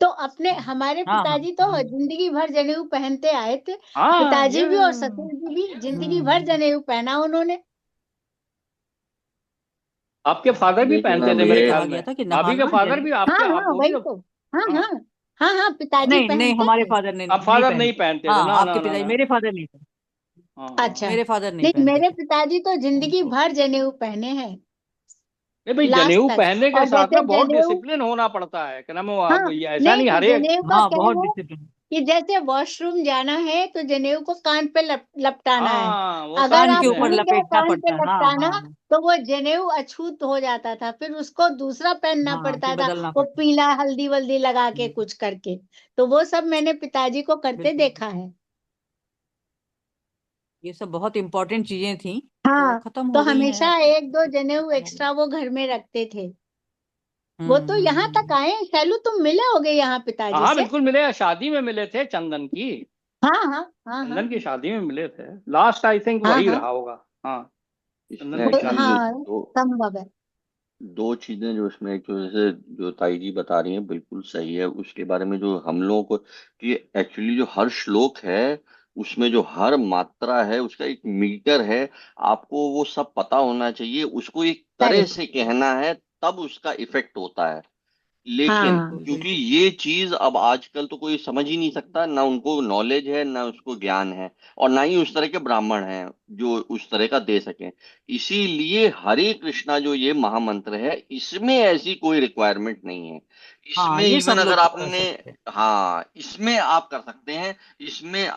तो अपने हमारे हाँ हाँ पिताजी तो जिंदगी भर जनेऊ पहनते आए थे। हाँ ये पिताजी भी और ससुर जी भी जिंदगी भर हम्म। जनेऊ पहना उन्होंने। आपके फादर भी लेकिन पहनते अब थे इसीलिए मेरे ये कहा ख्याल गया में, था कि भाभी के नहाना फादर जनेऊ। भी हाँ आपके, आप हाँ वो भी वही तो। तो। हाँ हाँ, हाँ। हाँ हाँ पिताजी नहीं नहीं, पहनते हमारे थे। फादर ने अब नहीं फादर नहीं पहनते। पहनते थे, हाँ, ना ना आपके ना पिताजी, ना। मेरे फादर नहीं पहनते। हाँ हाँ। अच्छा। मेरे फादर नहीं नहीं पहनते मेरे थे पिताजी तो जिंदगी उनको। भर जनेऊ पहने हैं। नहीं भाई, लास्ट जनेऊ तक। पहनने के और साथ जैसे में बहुत जनेऊ। डिसिप्लिन होना पड़ता है, क्या नाम है, हाँ अब ये ऐसा नहीं नहीं तो हरे। जनेऊ का हाँ, क्या बहुत है डिसिप्लिन। कि जैसे वॉशरूम जाना है तो जनेऊ को कान पे लपटाना है। हाँ, वो अगर कान के आप समझे ऊपर हैं। भूल गए लपेटना कान पे पड़ता है, हाँ लपटाना, हाँ हाँ तो वो जनेऊ अछूत हो जाता था, फिर उसको दूसरा पहनना हाँ, फिर पड़ता था। बदलना वो पड़ता पीला हल्दी वल्दी लगा है। के कुछ करके। तो वो सब मैंने पिताजी को करते बिल्कुल, देखा है। ये सब बहुत इंपॉर्टेंट चीजें थी, तो हाँ। खत्म तो हो गई हैं हमेशा अब तो। एक दो जनेऊ खत्म हो गई। एक्स्ट्रा वो घर में रखते थे। वो तो यहाँ तक हम्म। आए। शैलू तुम मिले होगे यहाँ हाँ पिताजी हाँ, से। बिल्कुल मिले, शादी में मिले थे चंदन की, हाँ हाँ हाँ हाँ चंदन की शादी में मिले थे, लास्ट आई थिंक हाँ वही हाँ। रहा होगा। हाँ, इसमें चंदन की शादी एक्चुअली में। हाँ दो संभव है। दो चीजें जो इसमें, एक तो जैसे जो ताई जी बता रही हैं बिल्कुल सही है, उसके बारे में जो हम लोगों को, कि एक्चुअली जो हर श्लोक है उसमें जो हर मात्रा है उसका एक मीटर है, आपको वो सब पता होना चाहिए, उसको एक तरह करेक्ट। से कहना है तब उसका इफेक्ट होता है। लेकिन हाँ बिल्कुल क्योंकि बिल्कुल। ये चीज अब आजकल तो कोई समझ ही नहीं सकता, ना उनको नॉलेज है ना उसको ज्ञान है, और ना ही उस तरह के ब्राह्मण हैं जो उस तरह का दे सकें। इसीलिए हरे कृष्णा जो ये महामंत्र है इसमें ऐसी कोई रिक्वायरमेंट नहीं है। हाँ, इसमें ये इवन सब अगर लोग कर आपने, सकते हैं। हाँ इसमें आप कर सकते हैं। इसमें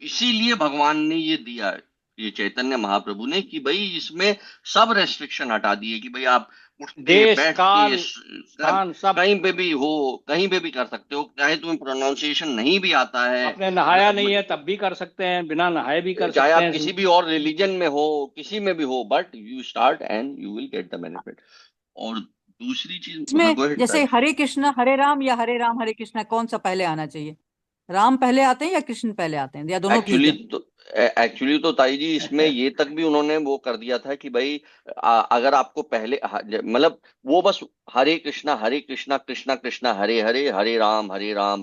इसीलिए भगवान ने ये दिया, ये चैतन्य महाप्रभु ने, कि भाई इसमें सब रेस्ट्रिक्शन हटा दिए, कि भाई आप उठ के देश बैठ के काल स्थान सब। कहीं पे भी हो, कहीं पे भी कर सकते हो, चाहे तुम्हें प्रोनाउंसिएशन नहीं भी आता है, आपने नहाया नहीं है तब भी कर सकते हैं, बिना नहाए भी कर चाहे सकते आप हैं। किसी भी और रिलीजन में हो, किसी में भी हो, but you start and you will get the benefit. और दूसरी चीज, हाँ इसमें गो अहेड जैसे ताई। हरे कृष्णा हरे राम, या हरे राम हरे कृष्णा, कौन सा पहले आना चाहिए? राम पहले आते हैं या कृष्ण पहले आते हैं, या दोनों ठीक एक्चुअली है? तो एक्चुअली तो ताई जी इसमें ये तक भी उन्होंने वो कर दिया था कि भाई अगर आपको पहले मतलब वो बस हरे कृष्णा कृष्णा कृष्णा हरे हरे, हरे राम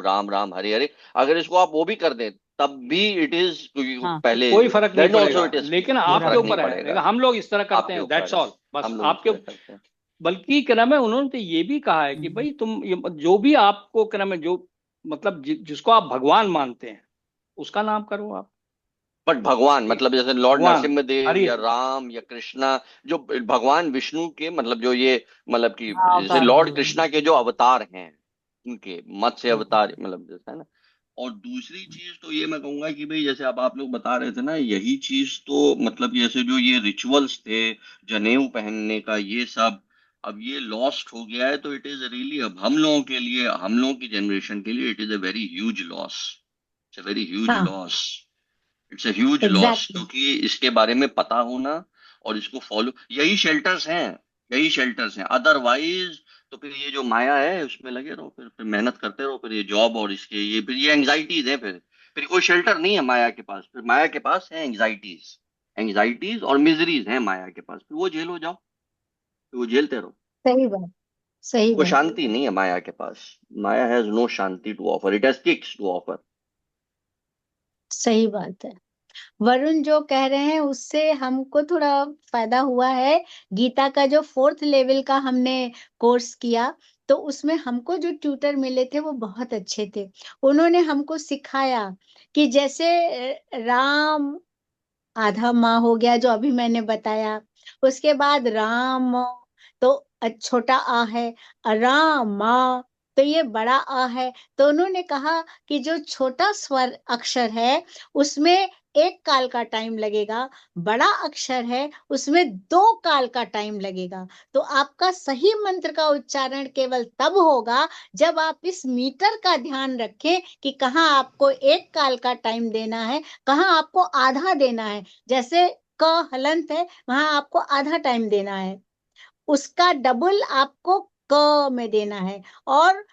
राम राम हरे हरे, अगर इसको आप वो भी कर दें तब भी इट इज, हाँ, पहले कोई फर्क नहीं देन ऑल्सो पड़ेगा, इट इज, लेकिन कोई आपके फर्क नहीं ऊपर है, लेकिन पड़ेगा, हम लोग इस तरह करते आपके हैं, ऊपर दैट्स है, ऑल, बस हम लोग इस आपके। तरह करते हैं। बल्कि क्या नाम है, उन्होंने तो ये भी कहा है कि हम्म, भाई तुम जो भी आपको, क्या नाम है, जो मतलब जिसको आप भगवान मानते हैं उसका नाम करो आप। बट भगवान श्री मतलब जैसे लॉर्ड भगवान नरसिम्हदेव हरि। या राम या कृष्णा, जो भगवान विष्णु के मतलब जो ये, मतलब कि हाँ, जैसे अवतार लॉर्ड जो है। कृष्णा के जो अवतार हैं, उनके मत्स्य हम्म, अवतार मतलब जैसा है ना। और दूसरी चीज तो ये मैं कहूंगा कि भाई जैसे अब आप लोग बता रहे थे ना, यही चीज तो मतलब जैसे जो ये रिचुअल्स थे, जनेऊ पहनने का ये सब, अब ये लॉस्ट हो गया है तो इट इज रियली, अब हम लोगों के लिए, हम लोगों की जनरेशन के लिए it is a very huge loss. It's a very huge हाँ, loss. It's a huge loss, exactly. क्योंकि इसके बारे में पता होना और इसको फॉलो, यही शेल्टर्स हैं, यही शेल्टर्स हैं। अदरवाइज तो फिर ये जो माया है उसमें लगे रहो, फिर मेहनत करते रहो, फिर ये जॉब और इसके ये, फिर ये एंग्जाइटीज है, फिर कोई शेल्टर नहीं है माया के पास। फिर माया के पास है एंग्जाइटीज, एंग्जाइटीज और मिजरीज हैं माया के पास, फिर वो झेलो जाओ, फिर वो झेलते रहो। सही बात, सही कोई बात। शांति नहीं है माया के पास। Maya has no shanti to offer, it has kicks to offer. सही बात है। वरुण जो कह रहे हैं उससे हमको थोड़ा फायदा हुआ है। गीता का जो 4th लेवल का हमने कोर्स किया, तो उसमें हमको जो ट्यूटर मिले थे वो बहुत अच्छे थे। उन्होंने हमको सिखाया कि जैसे राम आधा माँ हो गया, जो अभी मैंने बताया। उसके बाद राम, तो छोटा आ है। रामा, तो ये बड़ा आ है। तो उन्होंने कहा कि जो छोटा स्वर अक्षर है उसमें 1 काल का टाइम लगेगा, बड़ा अक्षर है उसमें 2 काल का टाइम लगेगा। तो आपका सही मंत्र का उच्चारण केवल तब होगा जब आप इस मीटर का ध्यान रखें कि कहाँ आपको 1 काल का टाइम देना है, कहाँ आपको आधा देना है। जैसे क हलंत है, वहां आपको आधा टाइम देना है, उसका डबल आपको क में देना है, और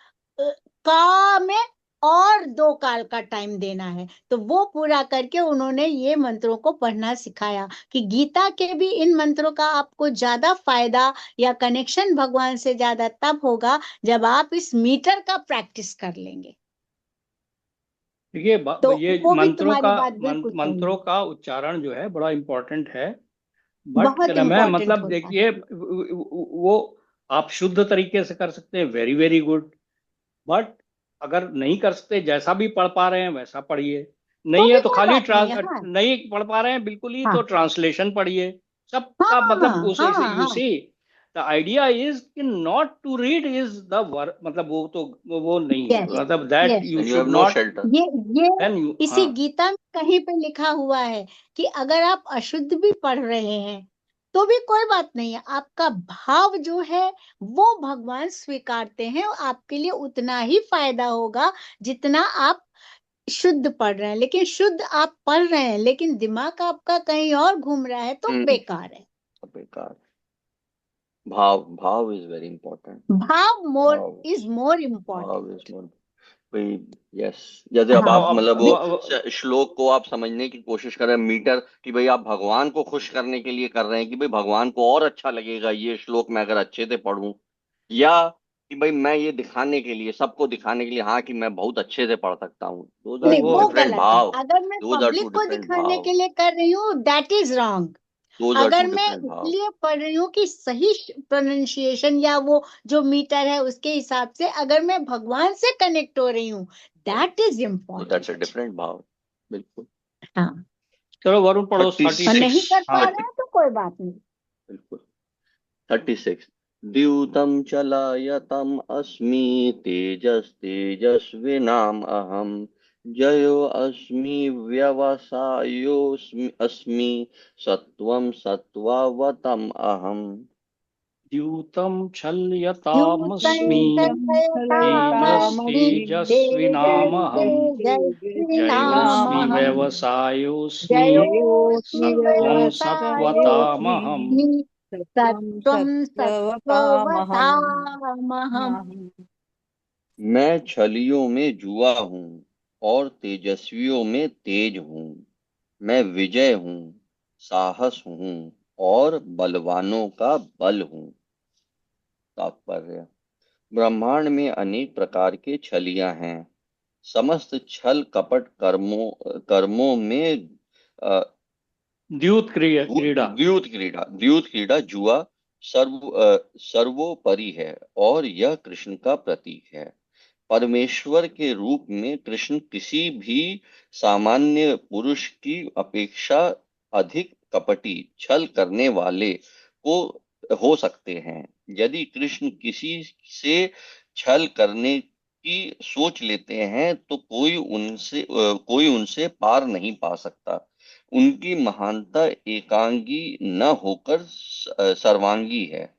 का में और 2 काल का टाइम देना है। तो वो पूरा करके उन्होंने ये मंत्रों को पढ़ना सिखाया कि गीता के भी इन मंत्रों का आपको ज्यादा फायदा या कनेक्शन भगवान से ज्यादा तब होगा जब आप इस मीटर का प्रैक्टिस कर लेंगे। देखिए तो ये वो भी मंत्रों तुम्हारी का बात बिल्कुल सही मंत्रों है, का उच्चारण जो है बड़ा इम्पोर्टेंट है। बट क्या बहुत नाम है, इंपॉर्टेंट मतलब होता है। देखिए वो आप शुद्ध तरीके से कर सकते हैं, वेरी वेरी गुड। बट अगर नहीं कर सकते, जैसा भी पढ़ पा रहे हैं वैसा पढ़िए। तो नहीं है भी तो कोई खाली बात नहीं है। हाँ, नहीं पढ़ पा रहे हैं बिल्कुल ही, तो हाँ, ट्रांसलेशन पढ़िए। सबका मतलब हाँ, उसे हाँ, यू हाँ। सी द आइडिया इज कि not to read is the work, मतलब वो तो वो नहीं है, यस, मतलब that yes. You and you have should no not. Shelter. ये ये देन यू, इसी हाँ। गीता में कहीं पे लिखा हुआ है कि अगर आप अशुद्ध भी पढ़ रहे हैं तो भी कोई बात नहीं है, आपका भाव जो है वो भगवान स्वीकारते हैं, और आपके लिए उतना ही फायदा होगा जितना आप शुद्ध पढ़ रहे हैं। लेकिन शुद्ध आप पढ़ रहे हैं लेकिन दिमाग आपका कहीं और घूम रहा है तो हम्म। बेकार है। बेकार। भाव, भाव इज वेरी इंपॉर्टेंट। भाव मोर भाव, इज मोर भाव इज इम्पोर्टेंट। मोर। भाई, यस। जैसे अब हाँ, आप अब मतलब वो नहीं, श्लोक को आप समझने की कोशिश करें मीटर, कि भाई आप भगवान को खुश करने के लिए कर रहे हैं कि भाई भगवान को और अच्छा लगेगा ये श्लोक मैं अगर अच्छे से पढ़ूं, या कि भाई मैं ये दिखाने के लिए, सबको दिखाने के लिए, हाँ कि मैं बहुत अच्छे से पढ़ सकता हूँ। दोज आर नहीं, टू वो वो डिफरेंट गलत है। भाव। अगर मैं दोज आर टू पब्लिक को डिफरेंट दिखाने भाव। के लिए कर रही हूँ, that is wrong. Those are अगर टू मैं डिफरेंट भाव। इसलिए पढ़ रही हूँ कि सही प्रोनाउंसिएशन या वो जो मीटर है उसके हिसाब से अगर मैं भगवान से कनेक्ट हो रही हूँ, दैट इज तो दैट्स अ इम्पोर्टेंट। डिफरेंट भाव। बिल्कुल। हाँ, चलो वरुण पढ़ो थर्टी थर्टी और सिक्स नहीं कर हाँ। पा रहे हैं तो कोई बात नहीं। बिल्कुल। 36। द्यूतं चलायतम् अस्मि, तेजस्तेजस्विनाम् अहम्, जयो अस्मि व्यवसायोऽस्मि अस्मि, सत्त्वं सत्त्वावतम् अहम्। द्यूतं द्यूतं छलयतामस्मि, चलयतामस्मि, तेजस्तेजस्विनामहम्, जयोऽस्मि तेजस्विनामहम्, व्यवसायोऽस्मि, जयोऽस्मि सत्त्वं सत्त्वतामहम्। व्यवसायोऽस्मि, सत्त्वं सत्वतामहम्। सत्त्ववतामहम्। मैं छलियों में जुआ हूँ और तेजस्वियों में तेज हूँ। मैं विजय हूँ, साहस हूँ और बलवानों का बल हूँ। तात्पर्य: ब्रह्मांड में अनेक प्रकार के छलियां हैं। समस्त छल कपट कर्मों में अ, द्यूत क्रीड़ा। द्यूत क्रीड़ा जुआ सर्वोपरि है और यह कृष्ण का प्रतीक है। परमेश्वर के रूप में कृष्ण किसी भी सामान्य पुरुष की अपेक्षा अधिक कपटी, छल करने वाले को हो सकते हैं। यदि कृष्ण किसी से छल करने की सोच लेते हैं तो कोई उनसे पार नहीं पा सकता। उनकी महानता एकांगी न होकर सर्वांगी है।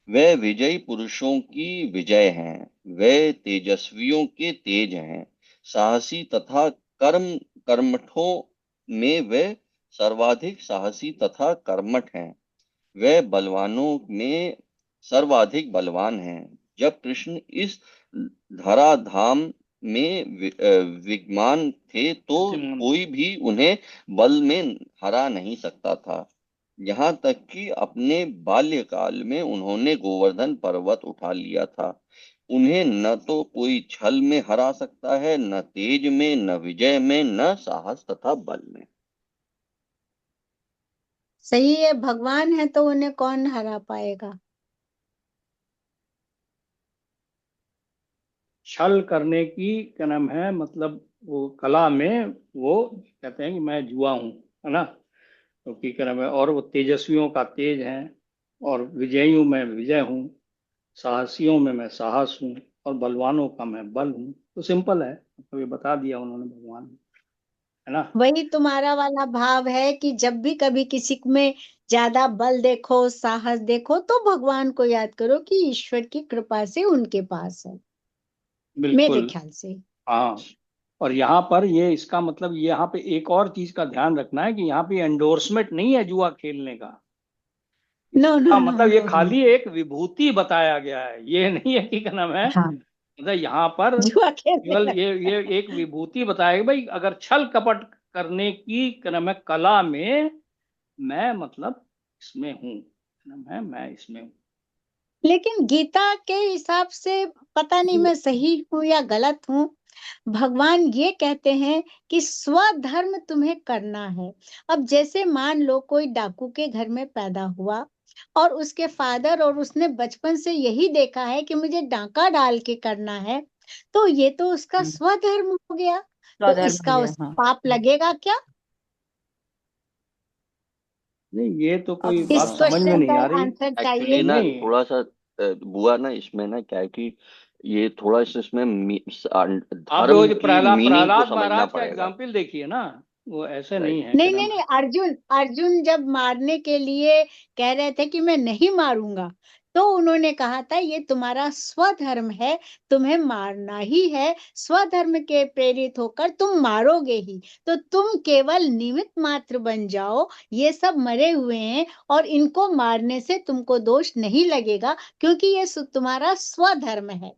वे विजयी पुरुषों की विजय हैं, वे तेजस्वियों के तेज हैं, साहसी तथा कर्मठों में वे सर्वाधिक साहसी तथा कर्मठ हैं, वे बलवानों में सर्वाधिक बलवान हैं। जब कृष्ण इस धराधाम में विद्यमान थे तो कोई भी उन्हें बल में हरा नहीं सकता था। यहाँ तक कि अपने बाल्यकाल में उन्होंने गोवर्धन पर्वत उठा लिया था। उन्हें न तो कोई छल में हरा सकता है, न तेज में, न विजय में, न साहस तथा बल में। सही है, भगवान है तो उन्हें कौन हरा पाएगा। छल करने की क्या नाम है, मतलब वो कला में वो कहते हैं कि मैं जुआ हूँ, है ना। क्योंकि क्या नाम है, और वो तेजस्वियों का तेज है, और विजयियों में विजय हूँ, साहसियों में मैं साहस हूँ, और बलवानों का मैं बल हूँ। तो सिंपल है, तो ये बता दिया उन्होंने भगवान, है ना। वही तुम्हारा वाला भाव है कि जब भी कभी किसी में ज्यादा बल देखो, साहस देखो, तो भगवान को याद करो कि ईश्वर की कृपा से उनके पास है, मेरे बिल्कुल। ख्याल से। हाँ, और यहाँ पर ये इसका मतलब यहाँ पे एक और चीज का ध्यान रखना है कि यहाँ पे एंडोर्समेंट नहीं है जुआ खेलने का। नो नो इसका नो मतलब ये नो नो। खाली एक विभूति बताया गया है, ये नहीं है कि क्या नाम है, हाँ, मतलब यहाँ पर जुआ खेलने केवल लगा। ये एक विभूति बताया कि भाई अगर छल कपट करने की क्या नाम है कला में मैं मतलब इसमें हूँ, क्या नाम है, मैं इसमें हूँ। लेकिन गीता के हिसाब से पता नहीं मैं सही हूँ या गलत हूँ, भगवान ये कहते हैं कि स्वधर्म तुम्हें करना है। अब जैसे मान लो कोई डाकू के घर में पैदा हुआ और उसके फादर और उसने बचपन से यही देखा है कि मुझे डाका डाल के करना है, तो ये तो उसका हम्म, स्वधर्म हो गया। तो स्वधर्म हो इसका गया, उस हाँ। पाप लगेगा क्या? नहीं, ये तो अब कोई बात इस समझ में क्वेश्चन नहीं का आ रही। आंसर एक्चुअली चाहिए। ना नहीं, थोड़ा सा बुआ ना इसमें ना क्या है कि ये थोड़ा सा इसमें आप वो धर्म जो की प्रहलाद मीनिंग को प्रहलाद समझना महाराज का पड़ेगा। एग्जाम्पल देखिए ना, वो ऐसे नहीं राइट। है, क्या नहीं नहीं नाम नहीं, है। अर्जुन अर्जुन जब मारने के लिए कह रहे थे कि मैं नहीं मारूंगा, तो उन्होंने कहा था ये तुम्हारा स्वधर्म है, तुम्हें मारना ही है, स्वधर्म के प्रेरित होकर तुम मारोगे ही। तो तुम केवल निमित्त मात्र बन जाओ, ये सब मरे हुए हैं और इनको मारने से तुमको दोष नहीं लगेगा, क्योंकि ये तुम्हारा स्वधर्म है।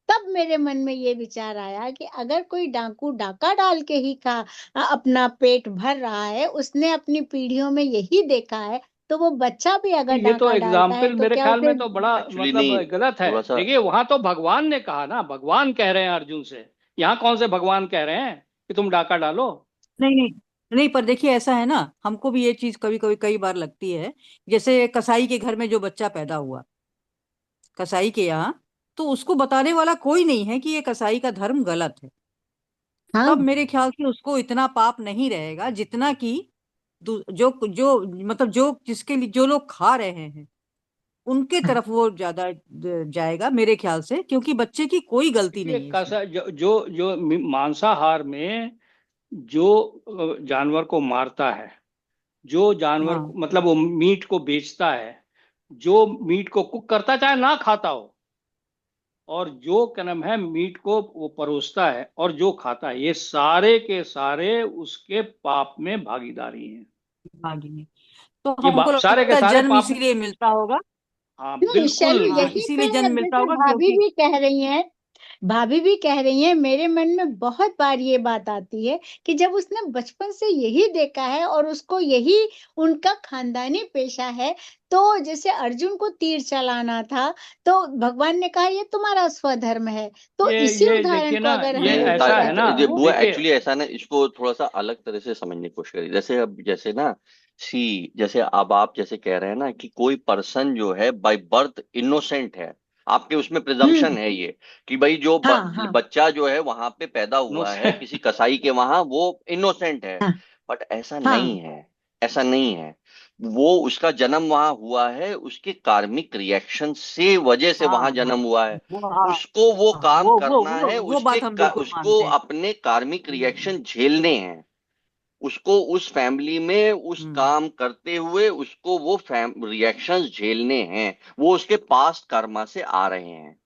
तब मेरे मन में ये विचार आया कि अगर कोई डाकू डाका डाल के ही अपना पेट भर रहा है, उसने अपनी पीढ़ियों में यही देखा है, तो वो बच्चा भी अगर ये तो डाका डालता है एग्जाम्पल तो मेरे क्या ख्याल उसे। में तो बड़ा एक्चुअली मतलब नहीं, गलत है। थोड़ा सा देखिए वहां तो भगवान ने कहा ना, भगवान कह रहे हैं अर्जुन से, यहाँ कौन से भगवान कह रहे हैं कि तुम डाका डालो। नहीं नहीं नहीं, पर देखिए ऐसा है ना, हमको भी ये चीज कभी कभी कई बार लगती है। जैसे कसाई के घर में जो बच्चा पैदा हुआ, कसाई के यहाँ, तो उसको बताने वाला कोई नहीं है कि ये कसाई का धर्म गलत है। हाँ तब मेरे ख्याल से उसको इतना पाप नहीं रहेगा जितना कि जो जो मतलब जो जिसके लिए जो लोग खा रहे हैं उनके हाँ तरफ वो ज्यादा जाएगा मेरे ख्याल से, क्योंकि बच्चे की कोई गलती देखिए नहीं है इसमें। कैसा जो मांसाहार में जो जानवर को मारता है, जो जानवर हाँ मतलब वो मीट को बेचता है, जो मीट को कुक करता है चाहे ना खाता हो, और जो क्या नाम है मीट को वो परोसता है और जो खाता है, ये सारे के सारे उसके पाप में भागीदारी हैं। आगे में तो ये हमको सारे के लगता है सारे जन्म पाप। इसीलिए मिलता होगा। हाँ नहीं, बिल्कुल। शर्म हाँ, यही तो इसीलिए है, जन्म मिलता जैसे होगा भाभी क्योंकि भी कह रही हैं, भाभी भी कह रही है, मेरे मन में बहुत बार ये बात आती है कि जब उसने बचपन से यही देखा है और उसको यही उनका खानदानी पेशा है, तो जैसे अर्जुन को तीर चलाना था, तो भगवान ने कहा ये तुम्हारा स्वधर्म है। तो इसी ये उदाहरण देखिए को ना, अगर ये हम नहीं लेके ऐसा है ना, ये बैठेंगे। बुआ देखिए। एक्चुअली ऐसा ना, इसको थोड़ा सा अलग तरह से समझने की कोशिश करिए। जैसे अब जैसे ना जैसे अब आप जैसे कह रहे हैं ना कि कोई पर्सन जो है बाय बर्थ इनोसेंट है, आपके उसमें प्रिजम्पशन हम्म। है ये कि भाई जो हाँ हाँ बच्चा जो है वहां पे पैदा नो हुआ है से किसी कसाई के वहां, वो इनोसेंट है। हाँ बट ऐसा नहीं हाँ है, ऐसा नहीं है। वो उसका जन्म वहां हुआ है उसके कार्मिक रिएक्शन से वजह से हाँ वहां हाँ जन्म हुआ है। वो हाँ उसको वो हाँ, काम वो करना है, वो बात हम बिल्कुल उसको मानते हैं। अपने कार्मिक हम्म, रिएक्शन झेलने हैं। उसको उस फैमिली में उस काम करते हुए उसको वो रिएक्शंस झेलने हैं, वो उसके पास्ट कर्मा से आ रहे हैं।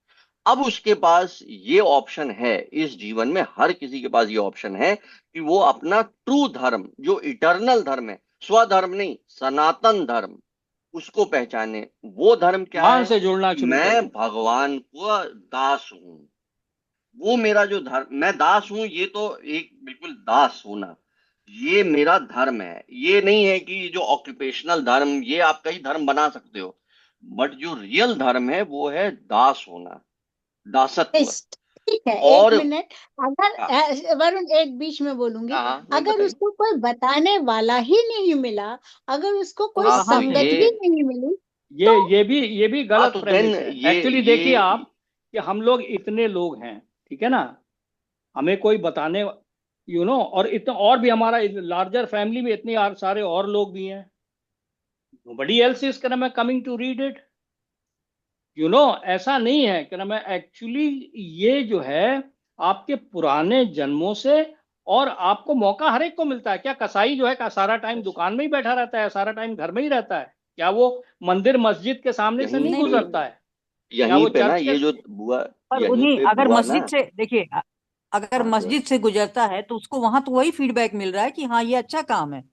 अब उसके पास ये ऑप्शन है, इस जीवन में हर किसी के पास ये ऑप्शन है कि वो अपना ट्रू धर्म, जो इटर्नल धर्म है, स्वधर्म नहीं, सनातन धर्म, उसको पहचाने। वो धर्म क्या भगवान है से जुड़ना कि शुरू मैं करें। भगवान को दास हूं। वो मेरा जो धर्म, मैं दास हूं, ये तो एक बिल्कुल दास होना, ये मेरा धर्म है। ये नहीं है कि जो ऑक्यूपेशनल धर्म, ये आप कई धर्म बना सकते हो, बट जो रियल धर्म है वो है दास होना, दासत्व। ठीक है, एक और मिनट। अगर हाँ वरुण, एक बीच में बोलूंगी। हाँ, नहीं अगर बताइए। उसको कोई बताने वाला ही नहीं मिला, अगर उसको तो कोई हाँ तो कहाँ से? संगत ये ही नहीं मिली, ये तो ये भी हाँ गलत तो देन प्रेमिस है। एक्चुअली देखिए ये आप कि हम लोग इतने लोग हैं, ठीक है ना, हमें कोई बताने, और इतना और भी हमारा लार्जर फैमिली में इतने सारे और लोग भी हैं। Nobody else is coming to read it. ऐसा नहीं है कि ना, मैं एक्चुअली ये जो है आपके पुराने जन्मों से, और आपको मौका हर एक को मिलता है। क्या कसाई जो है का सारा टाइम दुकान में ही बैठा रहता है, सारा टाइम घर में ही रहता है? क्या वो मंदिर मस्जिद के सामने से यहीं नहीं नहीं, पे, गुजरता है? क्या यहीं वो पे ना चर्च के? ये जो बुआ, पर यहीं उन्हीं पे अगर बुआ ना। मस्जिद से देखिए, अगर हाँ जो, मस्जिद से गुजरता है तो उसको वहां तो वही फीडबैक मिल रहा है कि हाँ ये अच्छा काम है,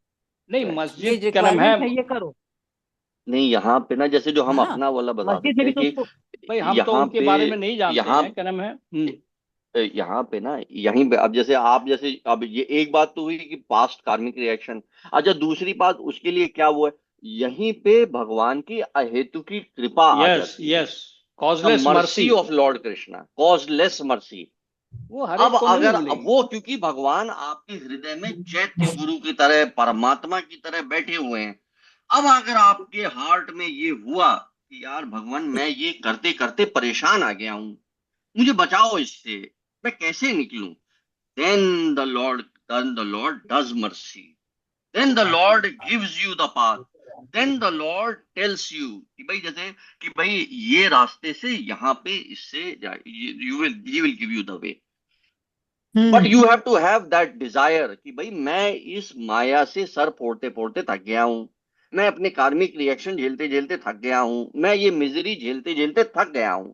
नहीं, करेक्ट। ये मस्जिद क्या नाम है? रिक्वायरमेंट है, ये करो। नहीं यहाँ पे ना, जैसे जो है हम ना, अपना वाला बता मस्जिद सकते में भी हैं तो कि उसको। भाई हम तो यहाँ उनके पे, बारे में नहीं जानते यहाँ हैं, क्या नाम है। हम्म। यहाँ पे ना, यहीं पे अब जैसे आप, जैसे अब ये एक बात तो हुई कि पास्ट कार्मिक रिएक्शन। अच्छा, दूसरी बात उसके लिए क्या हुआ है, यहीं पे भगवान की अहेतु की कृपा आ यस जाती है। Yes, the causeless mercy mercy. Of Lord Krishna, causeless mercy. वो हर अब एक को नहीं अगर मिलेगी। वो, क्योंकि भगवान आपके हृदय में चैत्य गुरु की तरह, परमात्मा की तरह बैठे हुए हैं। अब अगर आपके हार्ट में ये हुआ कि यार भगवान, मैं ये करते करते परेशान आ गया हूं, मुझे बचाओ इससे, मैं कैसे निकलूं? then the lord then the Lord does mercy, then the Lord gives you the path, then the Lord tells you कि भाई, जैसे कि भाई ये रास्ते से यहाँ पे इससे he will give you the way, but hmm you have to have that desire कि भाई मैं इस माया से सर फोड़ते फोड़ते थक गया हूं, मैं अपने कार्मिक रिएक्शन झेलते झेलते थक गया हूं, मैं ये मिजरी झेलते झेलते थक गया हूं।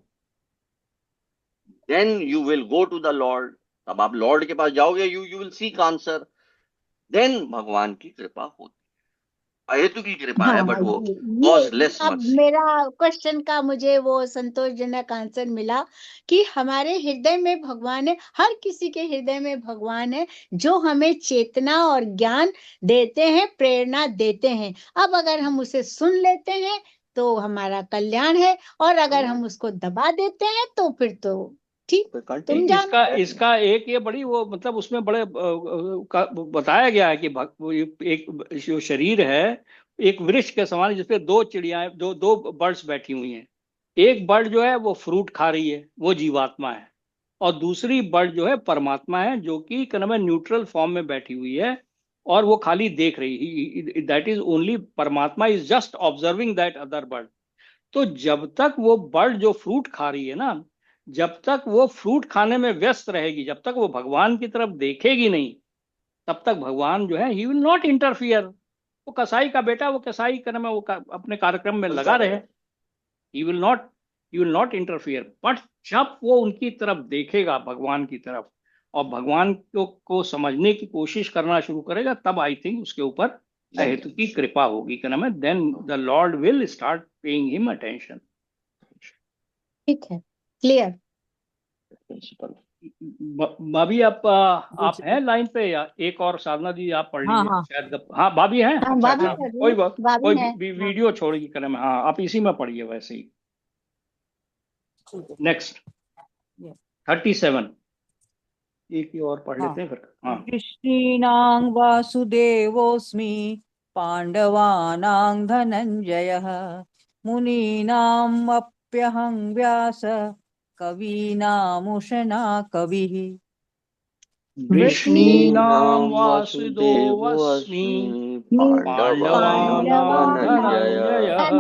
Then you will go to the lord, तब आप लॉर्ड के पास जाओगे, you will seek answer. Then भगवान की कृपा होती है, अहेतु की कृपा है, हाँ, बट वो ये कॉजलेस अब मर्सी। मेरा क्वेश्चन का मुझे वो संतोषजनक आंसर मिला कि हमारे हृदय में भगवान है, हर किसी के हृदय में भगवान है, जो हमें चेतना और ज्ञान देते हैं, प्रेरणा देते हैं। अब अगर हम उसे सुन लेते हैं तो हमारा कल्याण है, और अगर हम उसको दबा देते हैं तो फिर तो ठीक, तुम नहीं, जानो। इसका एक ये बड़ी वो मतलब उसमें बड़े बताया गया है कि वो एक जो शरीर है, एक वृक्ष के समान है, जिसपे दो चिड़ियाएं, दो दो बर्ड्स बैठी हुई हैं। एक बर्ड जो है वो फ्रूट खा रही है, वो जीवात्मा है। और दूसरी बर्ड जो है परमात्मा है, जो कि क्या में न्यूट्रल फॉर्म में बैठी हुई है, और वो खाली देख रही। दैट इज ओनली, परमात्मा is just observing that other bird. तो जब तक वो बर्ड जो फ्रूट खा रही है ना, जब तक वो फ्रूट खाने में व्यस्त रहेगी, जब तक वो भगवान की तरफ देखेगी नहीं, तब तक भगवान जो है ही विल नॉट इंटरफियर। वो कसाई का बेटा, वो कसाई करने में, अपने कार्यक्रम में लगा रहे। He will not he will not interfere. But जब वो उनकी तरफ देखेगा, भगवान की तरफ, और भगवान को समझने की कोशिश करना शुरू करेगा, तब आई थिंक उसके ऊपर हेतु की कृपा होगी, क्या नाम है, then the lord will start paying him attention. ठीक है, क्लियर। प्रिंसिपल। भाभी आप हैं लाइन पे, या एक और साधना जी आप पढ़ हाँ लीजिए हाँ शायद हाँ, भाभी हैं, हाँ, अच्छा भाभी अच्छा, हाँ कर रही कोई है, कोई भाभी है। वीडियो छोड़िए, क्या नाम है, हाँ आप इसी में पढ़िए वैसे ही। ठीक है। नेक्स्ट ये, 37, एक ही और पढ़ हाँ, लेते हैं फिर, हाँ। वृष्णीनां वासुदेवोऽस्मि, पाण्डवानां धनञ्जयः, मुनीनामप्यहं व्यास, कवीनामुशना कविः। वृष्णीनां वृष्णीनां वासुदेवस्मि, वासुदेवोऽस्मि, पाण्डवानां पाण्डवानां धनञ्जय, धनञ्जयः,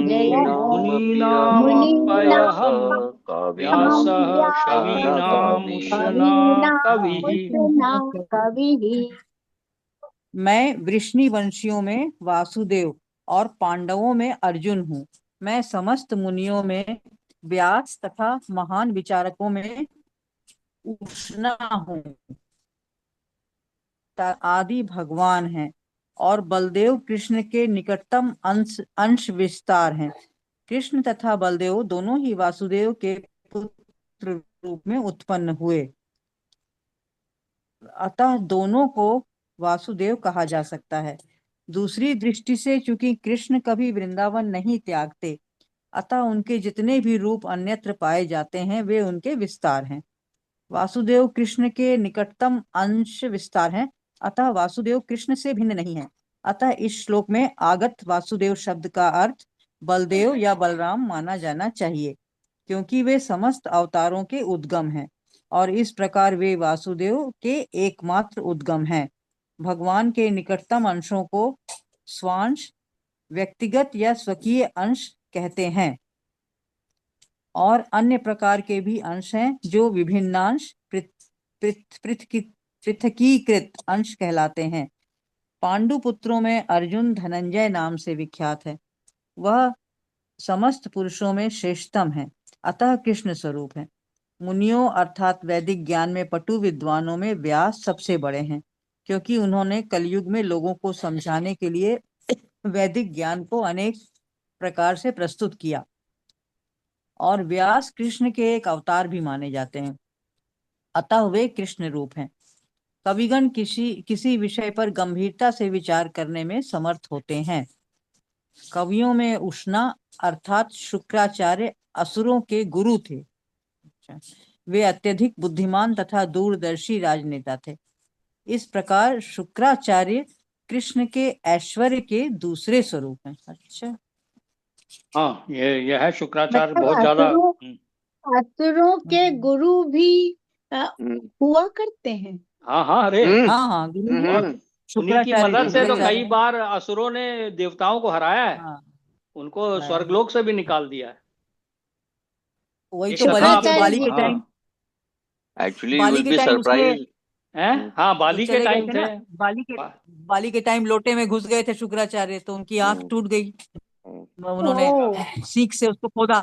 जय मुनीनामप्यहं मुनीनां मुनीनामप्यहं व्यासः, व्यासः, कवीनामुशना कविः। कवीनामुशना कवीना कविः। उतना कविः। मैं वृष्णि वंशियों में वासुदेव और पांडवों में अर्जुन हूँ। मैं समस्त मुनियों में व्यास तथा महान विचारकों में उष्णा हूँ। आदि भगवान हैं और बलदेव कृष्ण के निकटतम अंश अंश विस्तार हैं। कृष्ण तथा बलदेव दोनों ही वासुदेव के पुत्र रूप में उत्पन्न हुए, अतः दोनों को वासुदेव कहा जा सकता है। दूसरी दृष्टि से चूंकि कृष्ण कभी वृंदावन नहीं त्यागते, अतः उनके जितने भी रूप अन्यत्र पाए जाते हैं वे उनके विस्तार हैं। वासुदेव कृष्ण के निकटतम अंश विस्तार हैं, अतः वासुदेव कृष्ण से भिन्न नहीं है। अतः इस श्लोक में आगत वासुदेव शब्द का अर्थ बलदेव या बलराम माना जाना चाहिए, क्योंकि वे समस्त अवतारों के उद्गम हैं और इस प्रकार वे वासुदेव के एकमात्र उद्गम हैं। भगवान के निकटतम अंशों को स्वांश, व्यक्तिगत या स्वकीय अंश कहते हैं, और अन्य प्रकार के भी अंश हैं जो विभिन्नांश पृथकीकृत अंश कहलाते हैं। पांडु पुत्रों में अर्जुन धनंजय नाम से विख्यात है। वह समस्त पुरुषों में श्रेष्ठतम है, अतः कृष्ण स्वरूप है। मुनियों अर्थात वैदिक ज्ञान में पटु विद्वानों में व्यास सबसे बड़े हैं, क्योंकि उन्होंने कलयुग में लोगों को समझाने के लिए वैदिक ज्ञान को अनेक प्रकार से प्रस्तुत किया, और व्यास कृष्ण के एक अवतार भी माने जाते हैं, अतः वे कृष्ण रूप हैं। कविगण किसी विषय पर गंभीरता से विचार करने में समर्थ होते हैं। कवियों में उष्णा अर्थात शुक्राचार्य असुरों के गुरु थे। वे अत्यधिक बुद्धिमान तथा दूरदर्शी राजनेता थे। इस प्रकार शुक्राचार्य कृष्ण के ऐश्वर्य के दूसरे स्वरूप हैं। अच्छा, हाँ, ये है शुक्राचार्य मतलब बहुत ज्यादा। असुरों के गुरु भी हम्म, हुआ करते हैं। हाँ हाँ, अरे हाँ हाँ, गुरु हम्म, और हम्म, उन्हीं की शुक्राचार्य मदद से तो शुक्राचार्य कई बार असुरों ने देवताओं को हराया है, हाँ उनको लाया है। स्वर्गलोक से भी निकाल दिया है। वही एक तो कथा आप शुक्राचार्य बाली जी के का। टाइम, हाँ एक्चुअली यू बाली विल के बी टाइम उसके सरप्राइज। हैं, हाँ जो बाली के चले गए टाइम थे थे। ना, बा- बाली के टाइम लोटे में घुस गए थे शुक्राचार्य, तो उनकी आंख टूट गई। उन्होंने ओ, सीख से उसको खोदा।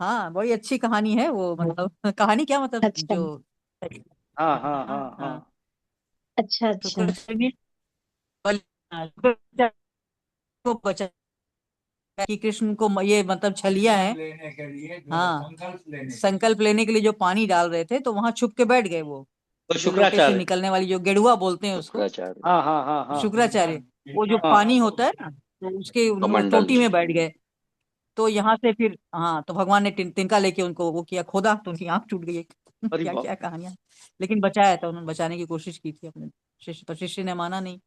हाँ, बड़ी अच्छी कहानी है वो, मतलब कहानी क्या, मतलब अच्छा जो हाँ हाँ हाँ हाँ हाँ, हाँ। अच्छा अच्छा। शुक्राचार्य ने शुक्राचार्य को बचा कि कृष्ण को ये मतलब छलिया है। हाँ, संकल्प लेने के लिए जो पानी डाल रहे थे, तो वहां छुप के बैठ गए वो, तो जो लोटे से शुक्राचार्य। निकलने वाली जो गेड़ुआ बोलते हैं उसको, शुक्राचार्य हाँ हाँ हाँ हाँ शुक्राचार्य, वो जो हाँ। पानी होता है ना, तो उसके वो कमंडल। टोटी में बैठ गए। तो यहाँ से फिर हाँ, तो भगवान ने तिनका लेके उनको वो किया, खोदा, तो उनकी आंख टूट गई एक। अरे क्या बाप। क्या कहानियां, लेकिन बचाया था उन्होंने, बचाने की कोशिश की थी अपने शिष्य पर, शिष्य ने माना नहीं,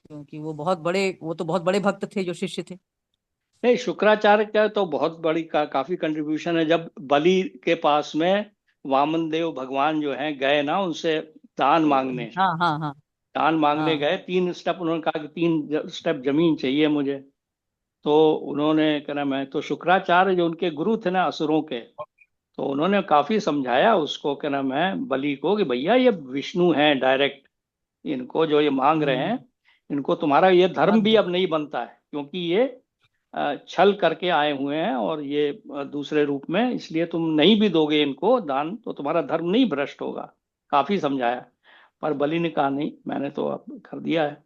क्योंकि वो तो बहुत बड़े भक्त थे जो शिष्य थे। नहीं, शुक्राचार्य का तो बहुत बड़ी काफी कंट्रीब्यूशन है। जब बलि के पास में वामन देव भगवान जो हैं गए ना उनसे दान मांगने, हाँ हाँ हाँ दान मांगने हाँ गए, 3 स्टेप उन्होंने कहा कि 3 स्टेप जमीन चाहिए मुझे। तो उन्होंने क्या नाम है, तो शुक्राचार्य जो उनके गुरु थे ना असुरों के, तो उन्होंने काफी समझाया उसको, क्या नाम है, बलि को, कि भैया ये विष्णु हैं डायरेक्ट, इनको जो ये मांग रहे हैं, हम्म, इनको तुम्हारा ये धर्म मत भी दो। अब नहीं बनता है, क्योंकि ये छल करके आए हुए हैं और ये दूसरे रूप में, इसलिए तुम नहीं भी दोगे इनको दान तो तुम्हारा धर्म नहीं भ्रष्ट होगा। काफी समझाया, पर बलि ने कहा नहीं, मैंने तो अब कर दिया है।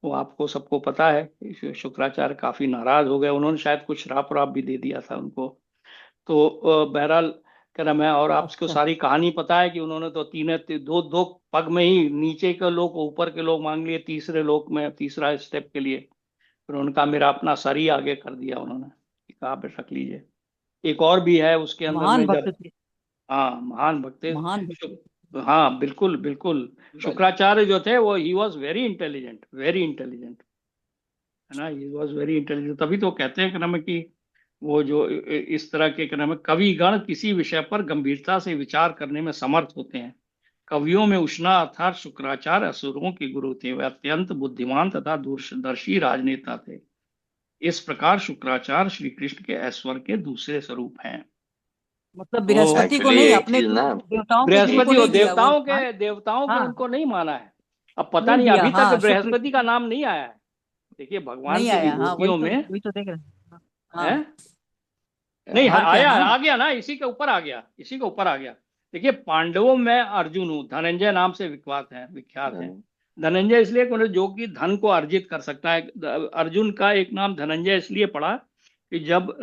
वो आपको सबको पता है कि शुक्राचार्य काफी नाराज हो गए, उन्होंने शायद कुछ श्राप व्राप भी दे दिया था उनको। तो बहरहाल क्या नाम है, और आपको अच्छा, सारी कहानी पता है कि उन्होंने तो दो दो पग में ही नीचे के लोग ऊपर के लोग मांग लिए, तीसरे लोक में तीसरा स्टेप के लिए फिर उनका मेरा अपना सर ही आगे कर दिया उन्होंने कि कहा पे रख लीजिए। एक और भी है उसके अंदर महान में भक्त जब, थे, हाँ महान भक्त थे। महान भक्त। हाँ बिल्कुल बिल्कुल। शुक्राचार्य जो थे वो he was very intelligent, very intelligent, है ना, ही वॉज वेरी इंटेलिजेंट। तभी तो कहते हैं कि नाम है कि वो जो इस तरह के क्या नाम है, कविगण किसी विषय पर गंभीरता से विचार करने में समर्थ होते हैं। कवियों में उष्णा अर्थात शुक्राचार्य असुरों के गुरु थे, वे अत्यंत बुद्धिमान तथा दूरदर्शी राजनेता थे। इस प्रकार शुक्राचार्य श्री कृष्ण के ऐश्वर्य के दूसरे स्वरूप हैं। मतलब तो बृहस्पति को एक्चुअली नहीं, एक अपने चीज ना, देवताओं के गुरु को बृहस्पति और नहीं दिया वो। देवताओं हाँ के देवताओं के हाँ उनको नहीं माना है। अब पता नहीं नहीं, दिया, अभी तक हाँ, शुक्र बृहस्पति का नाम नहीं आया है। देखिए भगवान नहीं की आया, हाँ, विभूतियों में वही तो देख रहे हैं। है। हाँ, नहीं और क्या आया, ना। आ गया ना, इसी के ऊपर आ गया, इसी के ऊपर आ गया। देखिए पांडवों में अर्जुन हूँ, धनंजय नाम से विख्यात है। धनंजय इसलिए कि जो कि धन को अर्जित कर सकता है। अर्जुन का एक नाम धनंजय इसलिए पड़ा कि जब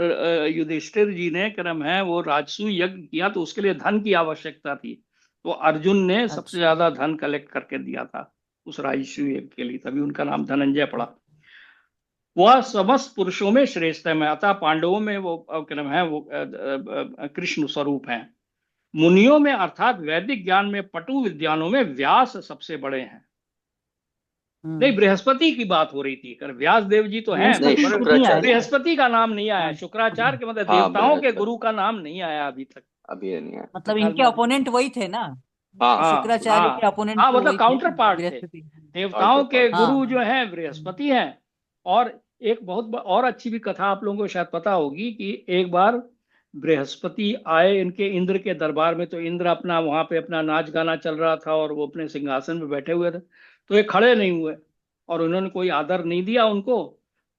युधिष्ठिर जी ने क्रम है वो राजसूय यज्ञ किया तो उसके लिए धन की आवश्यकता थी। तो अर्जुन ने सबसे अच्छा। ज्यादा धन कलेक्ट करके दिया था उस राजसूय यज्ञ के लिए, तभी उनका नाम धनंजय पड़ा। वह समस्त पुरुषों में श्रेष्ठ है। अतः पांडवों में वो क्रम है वो कृष्ण स्वरूप है। मुनियों में अर्थात वैदिक ज्ञान में, पटु विद्वानों में व्यास सबसे बड़े हैं। नहीं, हम्म। बृहस्पति की बात हो रही थी, कर व्यास देव जी तो हैं नहीं, बृहस्पति पर खुद नहीं आया क्या? बृहस्पति का नाम नहीं आया है। हाँ, शुक्राचार्य के मतलब हाँ, देवताओं के बृहस्पति गुरु का नाम नहीं आया अभी तक। अभी ये नहीं है। मेरे मतलब ख्याल इनके में अभी। अपोनेंट वही थे ना, हाँ, हाँ शुक्राचार्य के हाँ अपोनेंट हाँ, तो मतलब वही थे, काउंटर पार्ट थे। बृहस्पति। देवताओं काउंटर के पार्ट। गुरु हाँ। जो हैं बृहस्पति हैं। और एक और अच्छी भी कथा आप लोगों को शायद पता होगी कि एक बार बृहस्पति आए इनके इंद्र के दरबार में, तो इंद्र अपना वहां पे अपना नाच गाना चल रहा था और वो अपने सिंहासन पे बैठे हुए थे, तो ये खड़े नहीं हुए और उन्होंने कोई आदर नहीं दिया उनको।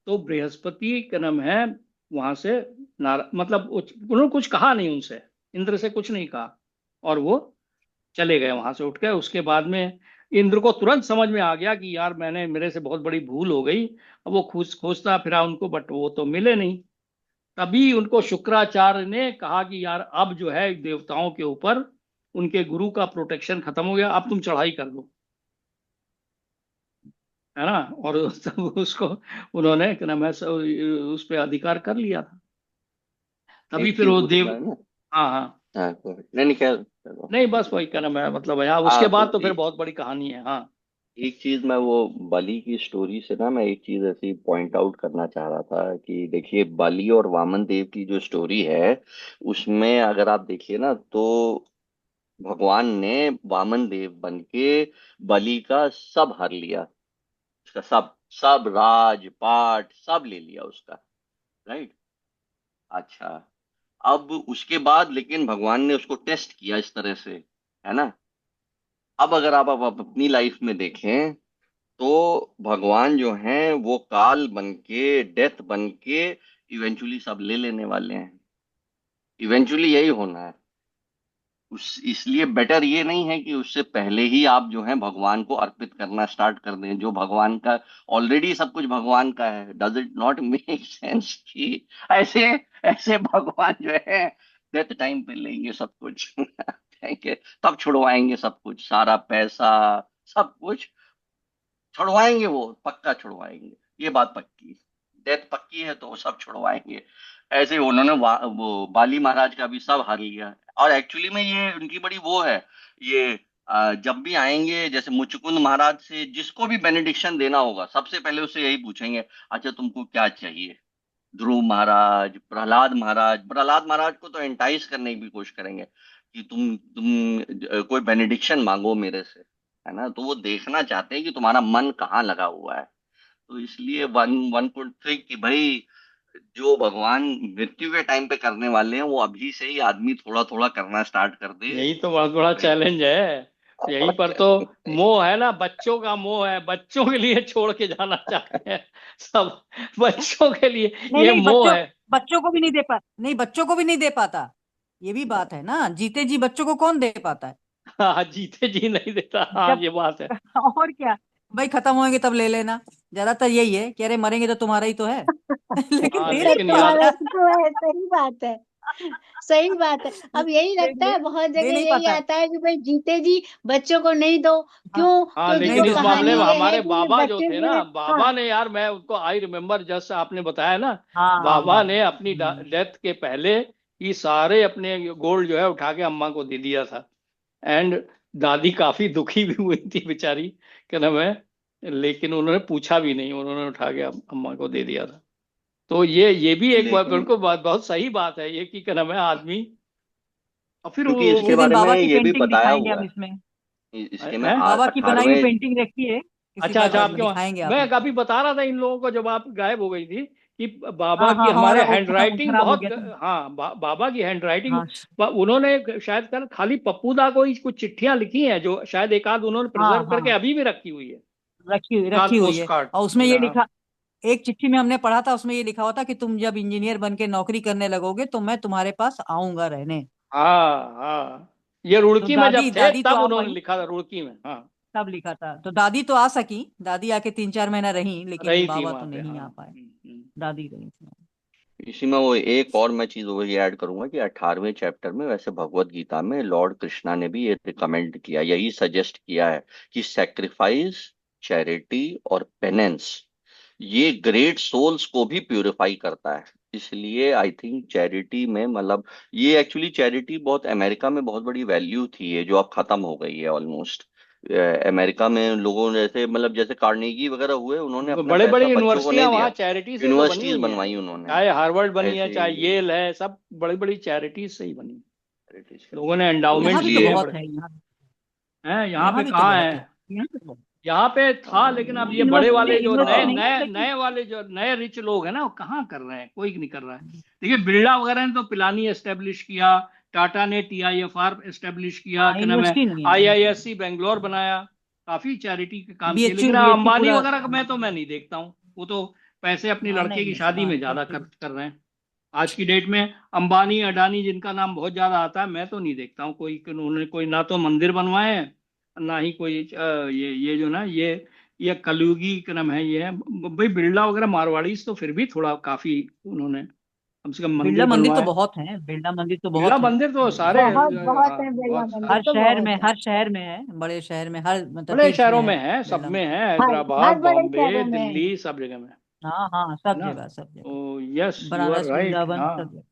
तो बृहस्पति का नाम है वहां से मतलब उन्होंने कुछ कहा नहीं उनसे, इंद्र से कुछ नहीं कहा, और वो चले गए वहां से उठ के। उसके बाद में इंद्र को तुरंत समझ में आ गया कि यार मैंने मेरे से बहुत बड़ी भूल हो गई। अब वो खोजता फिरा उनको, बट वो तो मिले नहीं। तभी उनको शुक्राचार्य ने कहा कि यार अब जो है देवताओं के ऊपर उनके गुरु का प्रोटेक्शन खत्म हो गया, अब तुम चढ़ाई कर लो, है ना। और तब उसको उन्होंने क्या नाम है उस पर अधिकार कर लिया था। तभी एक फिर चीज वो देव। पूछना है ना। हाँ हाँ। हाँ, नहीं नहीं, खैर चलो। नहीं बस वही क्या नाम है मतलब, यहाँ उसके हाँ, बाद तो तो फिर बहुत बड़ी कहानी है। हाँ एक चीज मैं वो बलि की स्टोरी से ना, मैं एक चीज ऐसी पॉइंट आउट करना चाह रहा था कि देखिए बलि और वामन देव की जो स्टोरी है, उसमें अगर आप देखिए ना तो भगवान ने वामन देव बन के बलि का सब हर लिया। उसका सब सब राजपाट सब ले लिया उसका। राइट। अच्छा। अब उसके बाद लेकिन भगवान ने उसको टेस्ट किया इस तरह से, है ना। अब अगर आप अपनी लाइफ में देखें तो भगवान जो हैं वो काल बन के, डेथ बन के इवेंचुअली सब ले लेने वाले हैं। इवेंचुअली यही होना है। उस इसलिए बेटर ये नहीं है कि उससे पहले ही आप जो है भगवान को अर्पित करना स्टार्ट कर दें, जो भगवान का ऑलरेडी सब कुछ भगवान का है। Does it not make sense कि ऐसे ऐसे भगवान जो है डेथ टाइम पे लेंगे सब कुछ ठीक है, तब छुड़वाएंगे सब कुछ, सारा पैसा सब कुछ छुड़वाएंगे, वो पक्का छुड़वाएंगे। ये बात पक्की। डेथ पक्की है तो वो सब छुड़वाएंगे। ऐसे उन्होंने वो बाली महाराज का भी सब हार लिया। और एक्चुअली में ये उनकी बड़ी वो है। ये जब भी आएंगे जैसे मुचकुंद महाराज से जिसको भी बेनेडिक्शन देना होगा सबसे पहले उससे यही पूछेंगे, अच्छा तुमको क्या चाहिए। ध्रुव महाराज, प्रहलाद महाराज को तो एंटाइज करने की भी कोशिश करेंगे कि तुम कोई बेनेडिक्शन मांगो मेरे से, है ना। तो वो देखना चाहते हैं कि तुम्हारा मन कहाँ लगा हुआ है। तो इसलिए वन वन कुड थिंक कि भाई जो भगवान मृत्यु के टाइम पे करने वाले हैं वो अभी से ही आदमी थोड़ा थोड़ा करना स्टार्ट कर दे। यही तो बहुत बड़ा भाई चैलेंज है। यहीं पर तो मोह है ना, बच्चों का मोह है, बच्चों के लिए छोड़ के जाना चाहते हैं सब, बच्चों के लिए नहीं ये नहीं, मोह बच्चों है। बच्चों को भी नहीं दे पा नहीं, बच्चों को भी नहीं दे पाता। ये भी बात है ना, जीते जी बच्चों को कौन दे पाता है? हाँ जीते जी नहीं देता, हाँ जब ये बात है। और क्या, भाई खत्म होंगे तब ले लेना। ज्यादातर यही है कि अरे मरेंगे तो तुम्हारा ही तो है लेकिन हाँ दे सर नहीं लेकिन यार, तुम्हारा पाता ही तो है, सही बात है, सही बात है। अब यही लगता दे, है बहुत दे जगह नहीं यही पाता। आता है कि भाई जीते जी बच्चों को नहीं दो। हाँ, क्यों? हाँ क्योंकि नहीं लेकिन वो इस दो, हाँ मामले कहानी में हाँ ये है हमारे कि बाबा जो बच्चे थे जो ना, है, हाँ बाबा ने यार, मैं उनको आई रिमेम्बर जस्ट आपने बताया ना, हाँ हाँ बाबा हाँ। ने अपनी डेथ के पहले ही सारे अपने गोल्ड जो है उठा के अम्मा को दे दिया था। एंड दादी काफी दुखी भी हुई थी बेचारी, क्या नाम है, लेकिन उन्होंने पूछा भी नहीं, उन्होंने उठा के अम्मा को दे दिया था। तो ये भी एक बात, लेकिन बिल्कुल बहुत सही बात है ये कि क्या नाम है आदमी, और फिर क्योंकि इसके किसी दिन बारे में बाबा की ये भी पेंटिंग बताया दिखाएंगे हुआ हम है। इसमें। इसके में है। बाबा की बनाई हुई 18वें। पेंटिंग रखी है, किसी अच्छा बार अच्छा, जब आपके वहाँ दिखाएंगे मैं आपको। अभी बता रहा था इन लोगों को जब आप गायब हो गई थी कि बाबा हाँ की हाँ, हमारे हमारा वो हैंड खत्म राइटिंग खराब हो बहुत गया था। हाँ, बाबा की हैंड राइटिंग, हाँ उन्होंने शायद कर खाली पप्पूदा को ही कुछ चिट्ठियां लिखी हैं जो शायद एक आध उन्होंने हाँ प्रिजर्व करके हाँ, अभी भी रखी हुई है, एक रखी आध हुई पोस्ट है। कार्ड और उसमें ये वगैरह। लिखा, एक चिट्ठी में हमने पढ़ा था, उसमें ये लिखा हुआ था कि तुम जब इंजीनियर बन के नौकरी करने लगोगे तो मैं तुम्हारे पास आऊंगा रहने। हाँ हाँ, ये तो रुड़की में जब दादी थे दादी तो तब आ उन्होंने पाई, लिखा था, रुड़की में, हाँ। तब लिखा था। तो दादी तो आ सकी, दादी आके 3-4 महीना रही, लेकिन रही थी बाबा वहां तो पे, नहीं हाँ। आ पाए। दादी रही थी। इसी में वो एक और मैं चीज वो ये ऐड करूंगा कि 18वें चैप्टर में वैसे भगवत गीता में लॉर्ड कृष्णा ने भी ये रिकमेंड किया, यही सजेस्ट किया है कि सेक्रीफाइस, चैरिटी और पेनेंस ये ग्रेट सोल्स को भी प्यूरिफाई करता है। इसलिए आई थिंक चैरिटी में मतलब ये एक्चुअली चैरिटी बहुत अमेरिका में बहुत बड़ी वैल्यू थी, ये जो अब खत्म हो गई है ऑलमोस्ट। अमेरिका में लोगों ने जैसे मतलब जैसे कार्नेगी वगैरह हुए, उन्होंने अपना बड़े बड़ी पैसा बच्चों को नहीं यूनिवर्सिटियां वहाँ दिया, चैरिटी से तो बनी यूनिवर्सिटीज हुई हैं, बनवाई उन्होंने। चाहे हार्वर्ड बनी है, ऐसे चाहे ही येल है, सब बड़ी बड़ी चैरिटीज से ही बनी है। ब्रिटिश का। लोगों ने तो यहाँ एंडाउमेंट्स भी तो दिए इसलिए हैं बहुत बड़े। है, यहाँ हैं यहाँ पे यहाँ भी तो कहाँ बहुत है? है। यहाँ पे बहुत, यहाँ पे था, लेकिन अब ये बड़े यूनिवर्सिटी वाले जो यूनिवर्सिटी नए नहीं है नए लेकिन। नए वाले जो नए रिच लोग हैं ना, वो कहाँ कर रहे हैं? कोई नहीं कर रहा है। देखिए बिरला वगैरह ने तो पिलानी एस्टेब्लिश किया, टाटा ने TIFR एस्टेब्लिश किया, हाँ, क्या नाम है, यूनिवर्सिटी नहीं है। IISC बेंगलोर बनाया, काफी चैरिटी के काम किए। बीएचयू लेकिन बीएचयू अंबानी पूरा। वगैरह का मैं नहीं देखता हूँ, वो तो पैसे अपनी हाँ लड़के नहीं की नहीं, शादी हाँ में ज्यादा ठीक। खर्च कर रहे हैं। आज की डेट में अंबानी अडानी जिनका नाम बहुत ज्यादा आता है, मैं तो नहीं देखता हूँ कोई, उन्होंने कोई ना तो मंदिर बनवाए हैं, ना ही कोई ये जो ना ये कलयुगी का नाम है, ये है भाई बिरला वगैरह मारवाड़ी तो फिर भी थोड़ा काफी उन्होंने कम से कम मंदिर बिरला मंदिर तो बनवाए। बहुत है, बिरला मंदिर तो बिरला बहुत है। मंदिर तो बिरला सारे मंदिर बहुत तो बहुत हाँ है, बिरला बहुत सारे मंदिर तो बहुत है। हर शहर में है, बड़े शहर में, हर मतलब बड़े तीर्थ में शहरों है में है, सब बिरला में मंदिर। है, हर हैदराबाद, हर बड़े बॉम्बे, शहरों में है। दिल्ली, सब जगह में है हाँ हाँ, सब ना। जगह सब जगह। Oh yes, you are Banaras right, Vrindavan हाँ। सब जगह।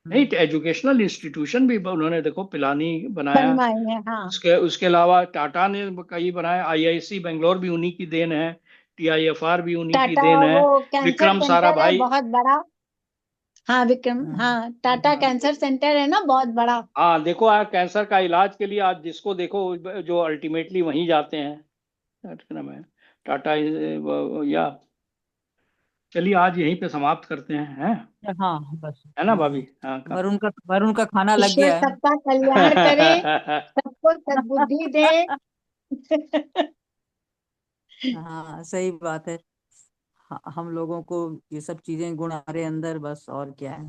नहीं, एजुकेशनल इंस्टीट्यूशन भी उन्होंने देखो पिलानी बनाया। बनवाए हैं, हाँ। उसके उसके अलावा टाटा ने कई बनाए, IISc बेंगलोर भी उन्हीं की देन है, TIFR भी उन्हीं की टाटा देन है। वो कैंसर विक्रम सेंटर है साराभाई, बहुत बड़ा। हाँ विक्रम, हाँ हाँ टाटा हाँ कैंसर सेंटर है ना, बहुत बड़ा। हाँ, देखो आज कैंसर का इलाज के लिए आज जिसको देखो जो अल्टीमेटली वहीं जाते हैं, क्या नाम है, टाटा या। चलिए आज यहीं पे समाप्त करते हैं, हाँ बस। है ना भाभी? हाँ, हाँ वरुण का खाना लग ईश्वर गया है। सबका कल्याण करे, सबको सद्बुद्धि दे। हाँ सही बात है। हम लोगों को ये सब चीजें गुण आ रहे अंदर, बस और क्या है।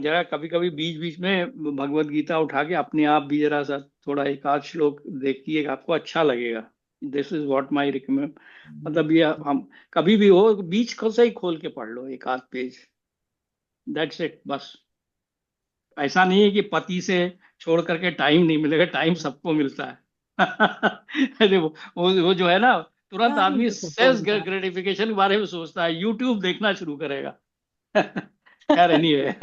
जरा कभी कभी बीच बीच में भगवत गीता उठा के अपने आप भी जरा सा थोड़ा एक आध श्लोक देखिए, आपको अच्छा लगेगा। This is what my recommend, मतलब ये हम कभी भी हो बीच को से ही खोल के पढ़ लो एक आध पेज, दैट्स इट बस। ऐसा नहीं है कि पति से छोड़ करके टाइम नहीं मिलेगा, टाइम सबको मिलता है। अरे वो जो है ना, तुरंत टाइम आदमी तो सबको सेल्फ मिलता ग्रेटिफिकेशन के बारे में सोचता है, यूट्यूब देखना शुरू करेगा। खैर एनीवे,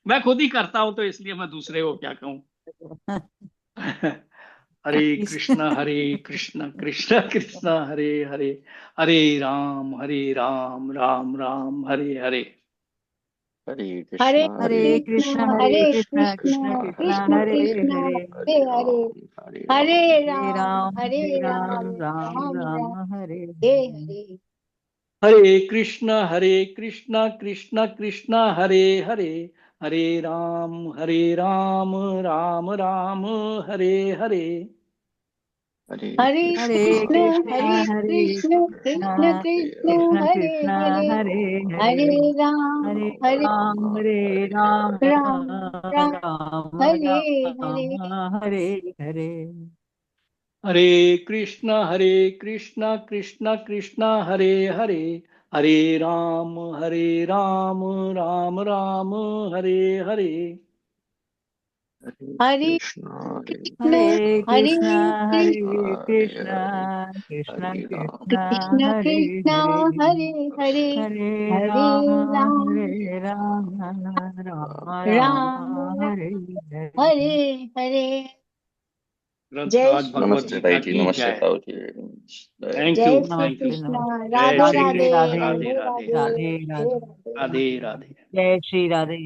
मैं खुद ही करता हूं तो इसलिए मैं दूसरे को क्या कहूं। है। हरे इस कृष्णा, हरे कृष्णा, कृष्णा कृष्णा, हरे हरे, हरे राम, राम राम, हरे हरे। हरे हरे कृष्णा हरे हरे कृष्णा कृष्ण हरे कृष्ण कृष्ण, कृष्ण कृष्णा कृष्ण हरे हरे कृष्ण, हरे, हरे हरे हरे, हरे हरे हरे हरे राम राम, राम राम राम राम, हरे हे हरे। हरे। हरे कृष्णा, कृष्णा कृष्णा हरे हरे, हरे राम, राम राम, हरे हरे। हरे हरे हरे कृष्णा कृष्ण, कृष्ण हरे कृष्ण, कृष्ण कृष्ण कृष्ण, कृष्ण हरे कृष्ण हरे, हरे हरे, हरे हरे हरे राम राम, राम, राम हरे हरे। राम हरे हरे। हरे कृष्णा कृष्णा कृष्णा हरे हरे, हरे राम, राम राम, हरे हरे। हरे हरे कृष्णा कृष्ण, हरे हरे कृष्ण कृष्ण, हरे हरे कृष्ण हरे राम कृष्ण कृष्ण हरे कृष्ण, हरे, हरे हरे, हरे हरे राम राम, राम राम राम हरे हरे। हरे हरे। जय ग्रंथराज श्री भगवत नमस्ते कृष्ण, गीता ताई जी, की नमस्ते जय। ताऊ जी। जय थैंक यू, जय श्री श्री थैंक यू। नमस्ते कृष्ण, नमस्ते। जय राधे श्री राधे राधे, कृष्ण, राधे, राधे राधे राधे, राधे, राधे राधे राधे, राधे। राधे राधे। जय श्री राधे।